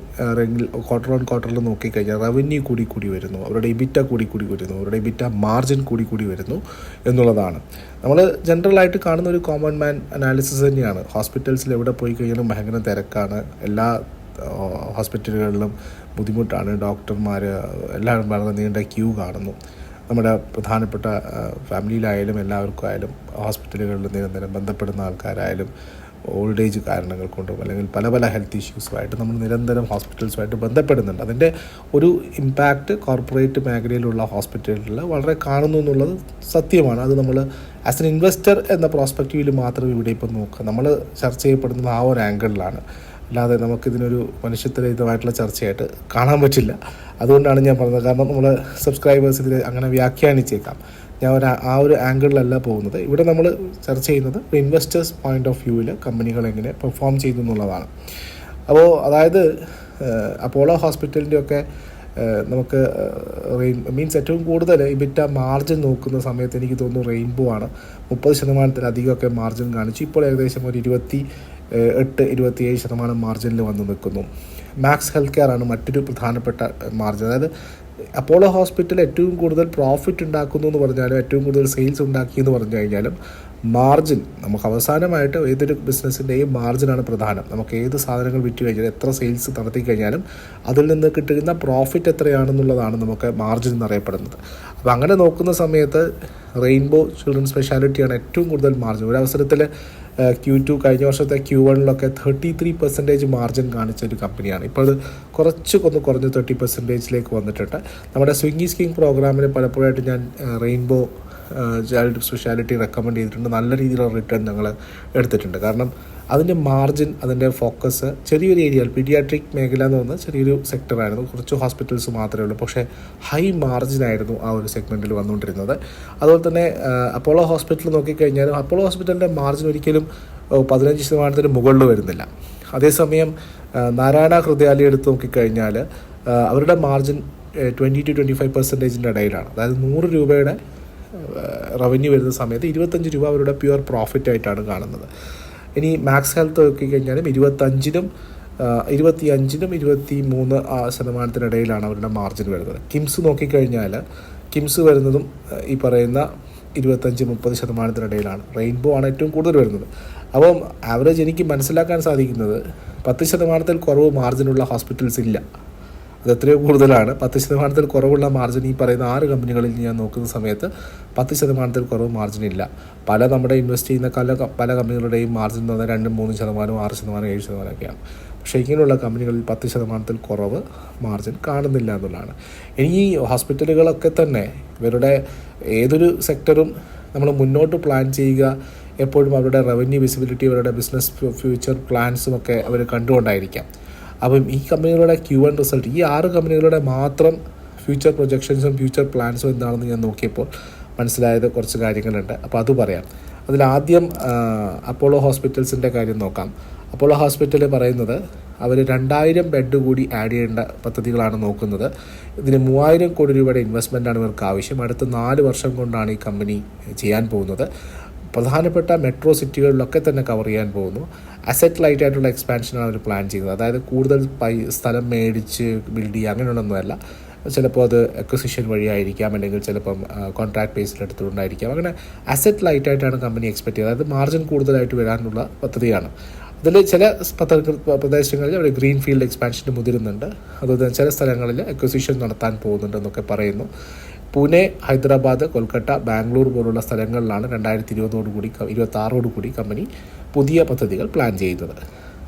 ക്വാർട്ടർ ഓൺ ക്വാർട്ടറിൽ നോക്കിക്കഴിഞ്ഞാൽ റവന്യൂ കൂടി വരുന്നു, അവരുടെ ഇബിറ്റ കൂടി വരുന്നു, അവരുടെ ഇബിറ്റ മാർജിൻ കൂടി വരുന്നു എന്നുള്ളതാണ്. നമ്മൾ ജനറലായിട്ട് കാണുന്ന ഒരു കോമൺ മാൻ അനാലിസിസ് തന്നെയാണ്. ഹോസ്പിറ്റൽസിൽ എവിടെ പോയി കഴിഞ്ഞാലും ഭയങ്കര തിരക്കാണ്, എല്ലാ ഹോസ്പിറ്റലുകളിലും ബുദ്ധിമുട്ടാണ്, ഡോക്ടർമാർ എല്ലാവരും വളരെ നീണ്ട ക്യൂ കാണുന്നു. നമ്മുടെ പ്രധാനപ്പെട്ട ഫാമിലിയിലായാലും എല്ലാവർക്കും ആയാലും ഹോസ്പിറ്റലുകളിൽ നിരന്തരം ബന്ധപ്പെടുന്ന ആൾക്കാരായാലും ഓൾഡ് ഏജ് കാരണങ്ങൾ കൊണ്ടും അല്ലെങ്കിൽ പല ഹെൽത്ത് ഇഷ്യൂസുമായിട്ട് നമ്മൾ നിരന്തരം ഹോസ്പിറ്റൽസുമായിട്ട് ബന്ധപ്പെടുന്നുണ്ട്. അതിൻ്റെ ഒരു ഇമ്പാക്റ്റ് കോർപ്പറേറ്റ് മേഖലയിലുള്ള ഹോസ്പിറ്റലുകളിൽ വളരെ കാണുന്നു എന്നുള്ളത് സത്യമാണ്. അത് നമ്മൾ ആസ് എൻ ഇൻവെസ്റ്റർ എന്ന പ്രോസ്പെക്റ്റീവിൽ മാത്രം ഇവിടെ ഇപ്പോൾ നോക്കുക. നമ്മൾ ചർച്ച ചെയ്യപ്പെടുന്നത് ആ ഒരു ആംഗിളിലാണ്, അല്ലാതെ നമുക്കിതിനൊരു മനുഷ്യത്വരഹിതമായിട്ടുള്ള ചർച്ചയായിട്ട് കാണാൻ പറ്റില്ല. അതുകൊണ്ടാണ് ഞാൻ പറഞ്ഞത്. കാരണം നമ്മൾ സബ്സ്ക്രൈബേഴ്സ് ഇതിൽ അങ്ങനെ വ്യാഖ്യാനിച്ചേക്കാം. ഞാൻ ആ ഒരു ആംഗിളിലല്ല പോകുന്നത്. ഇവിടെ നമ്മൾ ചർച്ച ചെയ്യുന്നത് ഇൻവെസ്റ്റേഴ്സ് പോയിൻ്റ് ഓഫ് വ്യൂവിൽ കമ്പനികൾ എങ്ങനെ പെർഫോം ചെയ്തു എന്നുള്ളതാണ്. അപ്പോൾ അതായത് അപ്പോളോ ഹോസ്പിറ്റലിൻ്റെയൊക്കെ നമുക്ക് മീൻസ് ഏറ്റവും കൂടുതൽ ഇബിറ്റ മാർജിൻ നോക്കുന്ന സമയത്ത് എനിക്ക് തോന്നുന്നു റെയിൻബോ ആണ്. 30% മാർജിൻ കാണിച്ചു. ഇപ്പോൾ ഏകദേശം ഒരു 27% മാർജിനിൽ വന്ന് നിൽക്കുന്നു. മാക്സ് ഹെൽത്ത് കെയർ ആണ് മറ്റൊരു പ്രധാനപ്പെട്ട മാർജിൻ. അതായത് അപ്പോളോ ഹോസ്പിറ്റൽ ഏറ്റവും കൂടുതൽ പ്രോഫിറ്റ് ഉണ്ടാക്കുന്നു എന്ന് പറഞ്ഞാലും ഏറ്റവും കൂടുതൽ സെയിൽസ് ഉണ്ടാക്കി എന്ന് പറഞ്ഞു കഴിഞ്ഞാലും മാർജിൻ, നമുക്ക് അവസാനമായിട്ട് ഏതൊരു ബിസിനസ്സിൻ്റെയും മാർജിനാണ് പ്രധാനം. നമുക്ക് ഏത് സാധനങ്ങൾ വിറ്റ് കഴിഞ്ഞാലും എത്ര സെയിൽസ് നടത്തി കഴിഞ്ഞാലും അതിൽ നിന്ന് കിട്ടുന്ന പ്രോഫിറ്റ് എത്രയാണെന്നുള്ളതാണ് നമുക്ക് മാർജിൻ എന്നറിയപ്പെടുന്നത്. അപ്പോൾ അങ്ങനെ നോക്കുന്ന സമയത്ത് റെയിൻബോ ചിൽഡ്രൻ സ്പെഷ്യാലിറ്റിയാണ് ഏറ്റവും കൂടുതൽ മാർജിൻ. ഒരു അവസരത്തിൽ Q2 കഴിഞ്ഞ വർഷത്തെ Q1 33% മാർജിൻ കാണിച്ച ഒരു കമ്പനിയാണ്. ഇപ്പോൾ അത് കുറഞ്ഞ് 30%ലേക്ക് വന്നിട്ടുണ്ട്. നമ്മുടെ സ്വിംഗി സ്കീം പ്രോഗ്രാമിന് പലപ്പോഴായിട്ട് ഞാൻ റെയിൻബോ ചൈൽഡ് സ്പെഷ്യാലിറ്റി റെക്കമെൻഡ് ചെയ്തിട്ടുണ്ട്. നല്ല രീതിയിലുള്ള റിട്ടേൺ ഞങ്ങൾ എടുത്തിട്ടുണ്ട്. കാരണം അതിൻ്റെ മാർജിൻ, അതിൻ്റെ ഫോക്കസ് ചെറിയൊരു ഏരിയയിൽ പീഡിയാട്രിക് മേഖല എന്ന് പറഞ്ഞാൽ ചെറിയൊരു സെക്ടറായിരുന്നു. കുറച്ച് ഹോസ്പിറ്റൽസ് മാത്രമേ ഉള്ളൂ, പക്ഷേ ഹൈ മാർജിനായിരുന്നു ആ ഒരു സെഗ്മെൻറ്റിൽ വന്നുകൊണ്ടിരുന്നത്. അതുപോലെ തന്നെ അപ്പോളോ ഹോസ്പിറ്റൽ നോക്കിക്കഴിഞ്ഞാലും അപ്പോളോ ഹോസ്പിറ്റലിൻ്റെ മാർജിൻ ഒരിക്കലും 15% മുകളിൽ വരുന്നില്ല. അതേസമയം നാരായണ ഹൃദയാലയം എടുത്ത് നോക്കിക്കഴിഞ്ഞാൽ അവരുടെ മാർജിൻ 20 to 25% ഇടയിലാണ്. അതായത് 100 രൂപയുടെ റവന്യൂ വരുന്ന സമയത്ത് 25 രൂപ അവരുടെ പ്യുവർ പ്രോഫിറ്റ് ആയിട്ടാണ് കാണുന്നത്. ഇനി മാക്സ് ഹെൽത്ത് നോക്കിക്കഴിഞ്ഞാലും 25-നും 23% അവരുടെ മാർജിൻ വരുന്നത്. കിംസ് നോക്കിക്കഴിഞ്ഞാൽ കിംസ് വരുന്നതും ഈ പറയുന്ന 25-30% റെയിൻബോ ആണ് ഏറ്റവും കൂടുതൽ വരുന്നത്. അപ്പം ആവറേജ് എനിക്ക് മനസ്സിലാക്കാൻ സാധിക്കുന്നത് 10% കുറവ് മാർജിനുള്ള ഹോസ്പിറ്റൽസ് ഇല്ല. അത് എത്രയോ കൂടുതലാണ്. 10% കുറവുള്ള മാർജിൻ ഈ പറയുന്ന 6 കമ്പനികളിൽ ഞാൻ നോക്കുന്ന സമയത്ത് 10% കുറവ് മാർജിൻ ഇല്ല. നമ്മുടെ ഇൻവെസ്റ്റ് ചെയ്യുന്ന പല കമ്പനികളുടെയും മാർജിൻ എന്ന് പറഞ്ഞാൽ 2-3%, 6%, 7% ഒക്കെയാണ്. പക്ഷേ ഇങ്ങനെയുള്ള കമ്പനികളിൽ 10% കുറവ് മാർജിൻ കാണുന്നില്ല എന്നുള്ളതാണ്. ഈ ഹോസ്പിറ്റലുകളൊക്കെ തന്നെ ഇവരുടെ ഏതൊരു സെക്ടറും നമ്മൾ മുന്നോട്ട് പ്ലാൻ ചെയ്യുക എപ്പോഴും അവരുടെ റവന്യൂ വിസിബിലിറ്റി, അവരുടെ ബിസിനസ് ഫ്യൂച്ചർ പ്ലാൻസും ഒക്കെ അവർ കണ്ടുകൊണ്ടായിരിക്കാം. അപ്പം ഈ കമ്പനികളുടെ Q1 റിസൾട്ട്, ഈ 6 കമ്പനികളുടെ മാത്രം ഫ്യൂച്ചർ പ്രൊജക്ഷൻസും ഫ്യൂച്ചർ പ്ലാൻസും എന്താണെന്ന് ഞാൻ നോക്കിയപ്പോൾ മനസ്സിലായത് കുറച്ച് കാര്യങ്ങളുണ്ട്. അപ്പോൾ അത് പറയാം. അതിലാദ്യം അപ്പോളോ ഹോസ്പിറ്റൽസിൻ്റെ കാര്യം നോക്കാം. അപ്പോളോ ഹോസ്പിറ്റൽ പറയുന്നത് അവർ 2000 ബെഡ് കൂടി ആഡ് ചെയ്യേണ്ട പദ്ധതികളാണ് നോക്കുന്നത്. ഇതിന് 3000 കോടി രൂപയുടെ ഇൻവെസ്റ്റ്മെൻറ്റാണ് ഇവർക്ക് ആവശ്യം. അടുത്ത 4 വർഷം കൊണ്ടാണ് ഈ കമ്പനി ചെയ്യാൻ പോകുന്നത്. പ്രധാനപ്പെട്ട മെട്രോ സിറ്റികളിലൊക്കെ തന്നെ കവർ ചെയ്യാൻ പോകുന്നു. അസറ്റ് ലൈറ്റ് ആയിട്ടുള്ള എക്സ്പാൻഷനാണ് അവർ പ്ലാൻ ചെയ്യുന്നത്. അതായത് കൂടുതൽ സ്ഥലം മേടിച്ച് ബിൽഡ് ചെയ്യുക അങ്ങനെയുള്ളൊന്നുമല്ല. ചിലപ്പോൾ അത് അക്വസിഷൻ വഴിയായിരിക്കാം, അല്ലെങ്കിൽ ചിലപ്പം കോൺട്രാക്ട് ബേസിൽ എടുത്തുകൊണ്ടായിരിക്കാം. അങ്ങനെ അസറ്റ് ലൈറ്റായിട്ടാണ് കമ്പനി എക്സ്പെക്ട് ചെയ്യുന്നത്. അതായത് മാർജിൻ കൂടുതലായിട്ട് വരാനുള്ള പദ്ധതിയാണ്. അതിൽ ചില പ്രദേശങ്ങളിൽ അവർ ഗ്രീൻ ഫീൽഡ് എക്സ്പാൻഷന് മുതിരുന്നുണ്ട്. അതുപോലെ ചില സ്ഥലങ്ങളിൽ അക്വസിഷൻ നടത്താൻ പോകുന്നുണ്ടെന്നൊക്കെ പറയുന്നു. പൂനെ, ഹൈദരാബാദ്, കൊൽക്കത്ത, ബാംഗ്ലൂർ പോലുള്ള സ്ഥലങ്ങളിലാണ് 2026 കമ്പനി പുതിയ പദ്ധതികൾ പ്ലാൻ ചെയ്യുന്നത്.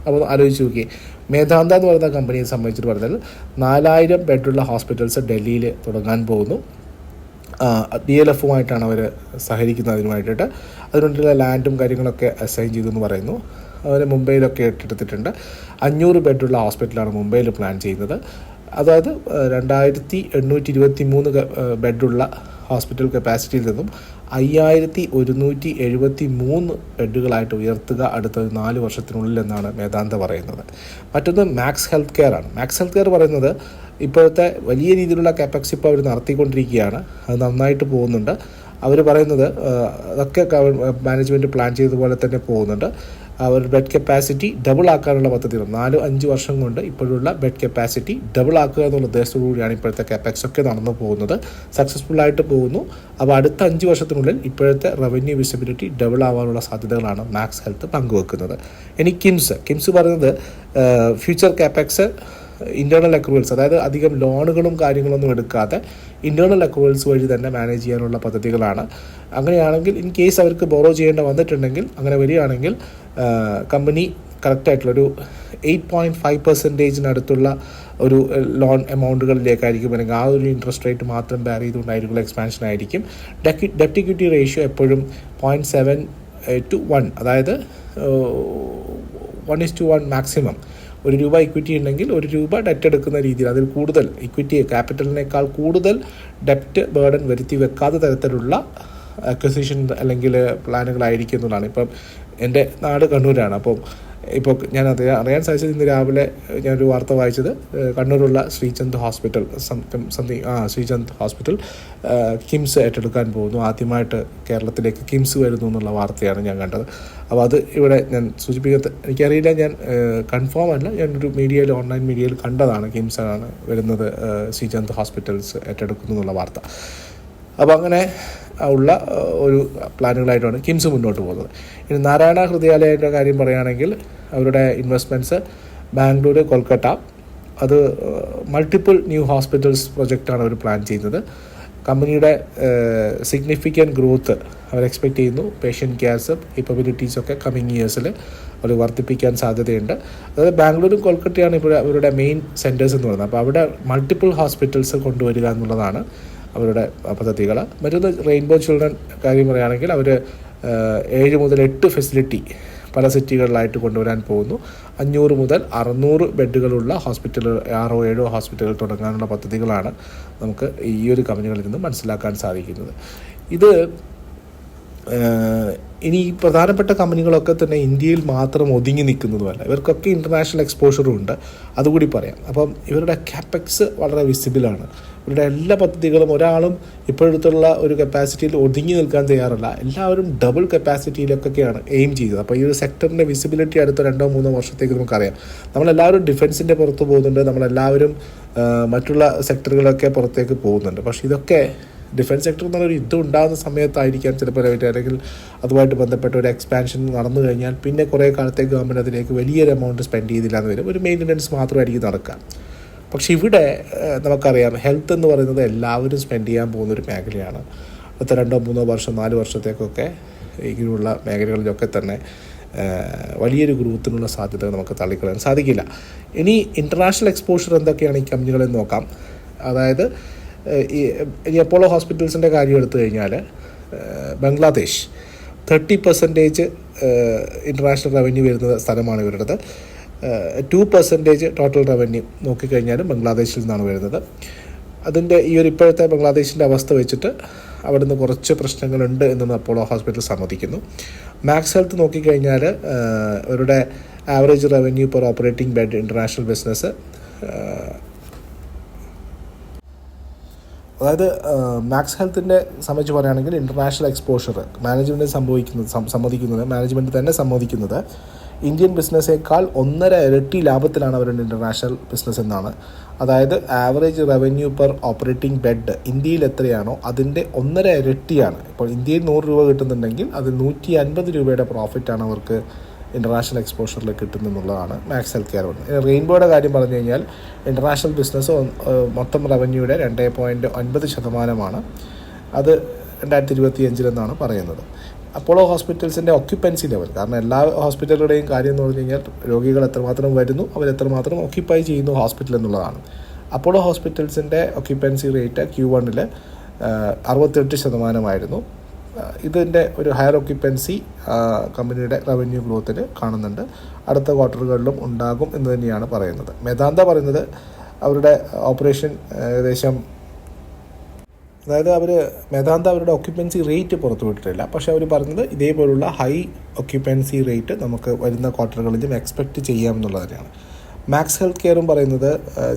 അപ്പോൾ ആലോചിച്ച് നോക്കിയേ, മേധാന്ത എന്ന് പറയുന്ന കമ്പനിയെ സംബന്ധിച്ചിട്ട് പറഞ്ഞാൽ 4000 ബെഡുള്ള ഹോസ്പിറ്റൽസ് ഡൽഹിയിൽ തുടങ്ങാൻ പോകുന്നു. DLFുമായിട്ടാണ് അവർ സഹകരിക്കുന്നത്. അതിനുവേണ്ടിയുള്ള ലാൻഡും കാര്യങ്ങളൊക്കെ അസൈൻ ചെയ്തെന്ന് പറയുന്നു. അവർ മുംബൈയിലൊക്കെ ഏറ്റെടുത്തിട്ടുണ്ട്. 500 ബെഡുള്ള ഹോസ്പിറ്റലാണ് മുംബൈയിൽ പ്ലാൻ ചെയ്യുന്നത്. അതായത് 2823 ബെഡുള്ള ഹോസ്പിറ്റൽ കപ്പാസിറ്റിയിൽ നിന്നും 5173 ബെഡുകളായിട്ട് ഉയർത്തുക അടുത്ത 4 വർഷത്തിനുള്ളിൽ എന്നാണ് മേധാന്ത പറയുന്നത്. മറ്റൊന്ന് മാക്സ് ഹെൽത്ത് കെയർ ആണ്. മാക്സ് ഹെൽത്ത് കെയർ പറയുന്നത് ഇപ്പോഴത്തെ വലിയ രീതിയിലുള്ള കാപ്പക്സ് ഇപ്പോൾ അവർ നടത്തിക്കൊണ്ടിരിക്കുകയാണ്. അത് നന്നായിട്ട് പോകുന്നുണ്ട്. അവർ പറയുന്നത് അതൊക്കെ മാനേജ്മെൻറ്റ് പ്ലാൻ ചെയ്തതുപോലെ തന്നെ പോകുന്നുണ്ട്. അവർ ബെഡ് കപ്പാസിറ്റി ഡബിൾ ആക്കാനുള്ള പദ്ധതികൾ 4-5 വർഷം കൊണ്ട് ഇപ്പോഴുള്ള ബെഡ് കപ്പാസിറ്റി ഡബിൾ ആക്കുക എന്നുള്ള ഉദ്ദേശത്തോടുകൂടിയാണ് ഇപ്പോഴത്തെ കാപ്പക്സ് ഒക്കെ നടന്നു പോകുന്നത്. സക്സസ്ഫുള്ളായിട്ട് പോകുന്നു. അപ്പോൾ അടുത്ത 5 വർഷത്തിനുള്ളിൽ ഇപ്പോഴത്തെ റവന്യൂ വിസിബിലിറ്റി ഡബിൾ ആവാനുള്ള സാധ്യതകളാണ് മാക്സ് ഹെൽത്ത് പങ്കുവെക്കുന്നത്. ഇനി കിംസ് പറയുന്നത് ഫ്യൂച്ചർ കാപ്പക്സ് ഇൻറ്റേർണൽ അക്രൂവൽസ്, അതായത് അധികം ലോണുകളും കാര്യങ്ങളൊന്നും എടുക്കാതെ ഇൻറ്റേർണൽ അക്രൂവൽസ് വഴി തന്നെ മാനേജ് ചെയ്യാനുള്ള പദ്ധതികളാണ്. അങ്ങനെയാണെങ്കിൽ ഇൻ കേസ് അവർക്ക് ബോറോ ചെയ്യേണ്ട വന്നിട്ടുണ്ടെങ്കിൽ, അങ്ങനെ വരികയാണെങ്കിൽ കമ്പനി കറക്റ്റായിട്ടുള്ളൊരു 8.5% ഒരു ലോൺ എമൗണ്ടുകളിലേക്കായിരിക്കും, അല്ലെങ്കിൽ ആ ഒരു ഇൻട്രസ്റ്റ് റേറ്റ് മാത്രം ബെയർ ചെയ്തുകൊണ്ടായിരിക്കും എക്സ്പാൻഷൻ ആയിരിക്കും. ഡെപ്റ്റ് ഇക്വിറ്റി റേഷ്യോ എപ്പോഴും 0.7:1, അതായത് 1:1 മാക്സിമം. ₹1 ഇക്വിറ്റി ഉണ്ടെങ്കിൽ ₹1 ഡെറ്റ് എടുക്കുന്ന രീതിയിൽ, അതിൽ കൂടുതൽ ഇക്വിറ്റി ക്യാപിറ്റലിനേക്കാൾ കൂടുതൽ ഡെപ്റ്റ് ബേർഡൻ വരുത്തി വെക്കാത്ത തരത്തിലുള്ള അക്വസിഷൻ അല്ലെങ്കിൽ പ്ലാനുകളായിരിക്കും എന്നുള്ളതാണ്. ഇപ്പം എൻ്റെ നാട് കണ്ണൂരാണ്. ഇപ്പോൾ ഞാനത് അറിയാൻ സാധിച്ചത് ഇന്ന് രാവിലെ ഞാനൊരു വാർത്ത വായിച്ചത്, കണ്ണൂരുള്ള ശ്രീചന്ദ് ഹോസ്പിറ്റൽ കിംസ് ഏറ്റെടുക്കാൻ പോകുന്നു. ആദ്യമായിട്ട് കേരളത്തിലേക്ക് കിംസ് വരുന്നു എന്നുള്ള വാർത്തയാണ് ഞാൻ കണ്ടത്. അപ്പോൾ അത് ഇവിടെ ഞാൻ സൂചിപ്പിക്കുന്നത് എനിക്കറിയില്ല, ഞാൻ കൺഫേം അല്ല, ഞാനൊരു ഓൺലൈൻ മീഡിയയിൽ കണ്ടതാണ്. കിംസാണ് വരുന്നത്, ശ്രീചന്ദ് ഹോസ്പിറ്റൽസ് ഏറ്റെടുക്കുന്നു എന്നുള്ള വാർത്ത. അപ്പോൾ അങ്ങനെ ഉള്ള ഒരു പ്ലാനുകളായിട്ടാണ് കിംസ് മുന്നോട്ട് പോകുന്നത്. ഇനി നാരായണ ഹൃദയാലയയുടെ കാര്യം പറയുകയാണെങ്കിൽ അവരുടെ ഇൻവെസ്റ്റ്മെൻറ്റ്സ് ബാംഗ്ലൂർ, കൊൽക്കത്ത, അത് മൾട്ടിപ്പിൾ ന്യൂ ഹോസ്പിറ്റൽസ് പ്രൊജക്റ്റാണ് അവർ പ്ലാൻ ചെയ്യുന്നത്. കമ്പനിയുടെ സിഗ്നിഫിക്കൻറ്റ് ഗ്രോത്ത് അവർ എക്സ്പെക്റ്റ് ചെയ്യുന്നു. പേഷ്യൻ്റ് കെയർസ് കേപ്പബിലിറ്റീസൊക്കെ കമ്മിങ് ഇയേഴ്സിൽ അവർ വർദ്ധിപ്പിക്കാൻ സാധ്യതയുണ്ട്. അതായത് ബാംഗ്ലൂരും കൊൽക്കത്തയാണ് ഇപ്പോൾ അവരുടെ മെയിൻ സെൻറ്റേഴ്സ് എന്ന് പറയുന്നത്. അപ്പോൾ അവിടെ മൾട്ടിപ്പിൾ ഹോസ്പിറ്റൽസ് കൊണ്ടുവരിക എന്നുള്ളതാണ് അവരുടെ പദ്ധതികൾ. മറ്റൊന്ന് റെയിൻബോ ചിൽഡ്രൻ കാര്യം പറയുകയാണെങ്കിൽ അവർ 7 മുതൽ 8 ഫെസിലിറ്റി പല സിറ്റികളിലായിട്ട് കൊണ്ടുവരാൻ പോകുന്നു. 500 മുതൽ 600 ബെഡുകളുള്ള ഹോസ്പിറ്റലുകൾ, 6-7 ഹോസ്പിറ്റലുകൾ തുടങ്ങാനുള്ള പദ്ധതികളാണ് നമുക്ക് ഈ ഒരു കമ്പനികളിൽ നിന്ന് മനസ്സിലാക്കാൻ സാധിക്കുന്നത്. ഇത് ഇനി പ്രധാനപ്പെട്ട കമ്പനികളൊക്കെ തന്നെ ഇന്ത്യയിൽ മാത്രം ഒതുങ്ങി നിൽക്കുന്നതുമല്ല, ഇവർക്കൊക്കെ ഇൻ്റർനാഷണൽ എക്സ്പോഷറും ഉണ്ട്, അതുകൂടി പറയാം. അപ്പം ഇവരുടെ കാപ്പക്സ് വളരെ വിസിബിളാണ്. ഇവരുടെ എല്ലാ പദ്ധതികളും, ഒരാളും ഇപ്പോഴത്തുള്ള ഒരു കപ്പാസിറ്റിയിൽ ഒതുങ്ങി നിൽക്കാൻ തയ്യാറല്ല. എല്ലാവരും ഡബിൾ കപ്പാസിറ്റിയിലൊക്കെയാണ് എയിം ചെയ്തത്. അപ്പോൾ ഈ ഒരു സെക്ടറിൻ്റെ വിസിബിലിറ്റി അടുത്ത 2-3 വർഷത്തേക്ക് നമുക്കറിയാം. നമ്മളെല്ലാവരും ഡിഫൻസിൻ്റെ പുറത്ത് പോകുന്നുണ്ട്, നമ്മളെല്ലാവരും മറ്റുള്ള സെക്ടറുകളൊക്കെ പുറത്തേക്ക് പോകുന്നുണ്ട്. പക്ഷേ ഇതൊക്കെ ഡിഫൻസ് സെക്ടർ എന്നുള്ളൊരു യുദ്ധം ഉണ്ടാകുന്ന സമയത്തായിരിക്കാം ചിലപ്പോൾ, അല്ലെങ്കിൽ അതുമായിട്ട് ബന്ധപ്പെട്ട ഒരു എക്സ്പാൻഷൻ നടന്നു കഴിഞ്ഞാൽ പിന്നെ കുറേ കാലത്തേക്ക് ഗവൺമെൻറ് അതിലേക്ക് വലിയൊരു എമൗണ്ട് സ്പെൻഡ് ചെയ്തില്ല എന്ന് വരും. ഒരു മെയിൻ്റനൻസ് മാത്രമായിരിക്കും നടക്കുക. പക്ഷേ ഇവിടെ നമുക്കറിയാം, ഹെൽത്ത് എന്ന് പറയുന്നത് എല്ലാവരും സ്പെൻഡ് ചെയ്യാൻ പോകുന്നൊരു മേഖലയാണ്. അടുത്ത 2-3 വർഷം 4 വർഷത്തേക്കൊക്കെ ഇങ്ങനെയുള്ള മേഖലകളിലൊക്കെ തന്നെ വലിയൊരു ഗ്രൂത്തിനുള്ള സാധ്യത നമുക്ക് തള്ളിക്കളയാൻ സാധിക്കില്ല. ഇനി ഇൻ്റർനാഷണൽ എക്സ്പോഷർ എന്തൊക്കെയാണ് ഈ കമ്പനികളിൽ നോക്കാം. അതായത് ഈ അപ്പോളോ ഹോസ്പിറ്റൽസിൻ്റെ കാര്യം എടുത്തു കഴിഞ്ഞാൽ ബംഗ്ലാദേശ് 30% ഇൻ്റർനാഷണൽ റവന്യൂ വരുന്ന സ്ഥലമാണ് ഇവരുടേത്. 2% ടോട്ടൽ റവന്യൂ നോക്കിക്കഴിഞ്ഞാലും ബംഗ്ലാദേശിൽ നിന്നാണ് വരുന്നത്. അതിൻ്റെ ഈ ഒരു ഇപ്പോഴത്തെ ബംഗ്ലാദേശിൻ്റെ അവസ്ഥ വെച്ചിട്ട് അവിടുന്ന് കുറച്ച് പ്രശ്നങ്ങളുണ്ട് എന്നൊന്ന് അപ്പോളോ ഹോസ്പിറ്റൽ സമ്മതിക്കുന്നു. മാക്സ് ഹെൽത്ത് നോക്കിക്കഴിഞ്ഞാൽ അവരുടെ average revenue per operating bed international business, അതായത് മാക്സ് ഹെൽത്തിൻ്റെ സംബന്ധിച്ച് പറയുകയാണെങ്കിൽ ഇൻ്റർനാഷണൽ എക്സ്പോഷർ മാനേജ്മെൻറ്റ് മാനേജ്മെൻറ്റ് തന്നെ സമ്മതിക്കുന്നത് ഇന്ത്യൻ ബിസിനസ്സേക്കാൾ 1.5 ഇരട്ടി ലാഭത്തിലാണ് അവരുടെ ഇൻ്റർനാഷണൽ ബിസിനസ് എന്നാണ്. അതായത് average revenue per operating bed ഇന്ത്യയിൽ എത്രയാണോ അതിൻ്റെ 1.5 ഇരട്ടിയാണ്. ഇപ്പോൾ ഇന്ത്യയിൽ 100 രൂപ കിട്ടുന്നുണ്ടെങ്കിൽ അതിൽ 150 രൂപയുടെ പ്രോഫിറ്റാണ് അവർക്ക് ഇൻ്റർനാഷണൽ എക്സ്പോഷറിൽ കിട്ടുന്നതെന്നുള്ളതാണ് മാക്സ് ഹെൽത്ത് കെയർ പറയുന്നത്. റെയിൻബോയുടെ കാര്യം പറഞ്ഞു കഴിഞ്ഞാൽ ഇൻ്റർനാഷണൽ ബിസിനസ് മൊത്തം റവന്യൂയുടെ 2.9% അത് 2025 പറയുന്നത്. അപ്പോളോ ഹോസ്പിറ്റൽസിൻ്റെ ഒക്യുപ്പൻസി ലെവൽ, കാരണം എല്ലാ ഹോസ്പിറ്റലുകളുടെയും കാര്യം എന്ന് പറഞ്ഞു കഴിഞ്ഞാൽ രോഗികൾ എത്രമാത്രം വരുന്നു, അവരെത്രമാത്രം ഓക്യുപ്പൈ ചെയ്യുന്നു ഹോസ്പിറ്റൽ എന്നുള്ളതാണ്. അപ്പോളോ ഹോസ്പിറ്റൽസിൻ്റെ ഒക്യുപ്പൻസി റേറ്റ് Q1 68% ഇതിൻ്റെ ഒരു ഹയർ ഒക്യുപ്പൻസി കമ്പനിയുടെ റവന്യൂ ഗ്രോത്തിൽ കാണുന്നുണ്ട്. അടുത്ത ക്വാർട്ടറുകളിലും ഉണ്ടാകും എന്ന് തന്നെയാണ് പറയുന്നത്. മേധാന്ത പറയുന്നത് അവരുടെ ഓപ്പറേഷൻ ഏകദേശം അതായത് മേധാന്ത അവരുടെ ഒക്യുപ്പൻസി റേറ്റ് പുറത്തുവിട്ടിട്ടില്ല. പക്ഷേ അവർ പറഞ്ഞത് ഇതേപോലുള്ള ഹൈ ഒക്യുപ്പൻസി റേറ്റ് നമുക്ക് വരുന്ന ക്വാർട്ടറുകളിലും എക്സ്പെക്റ്റ് ചെയ്യാമെന്നുള്ളത് തന്നെയാണ്. മാക്സ് ഹെൽത്ത് കെയറും പറയുന്നത്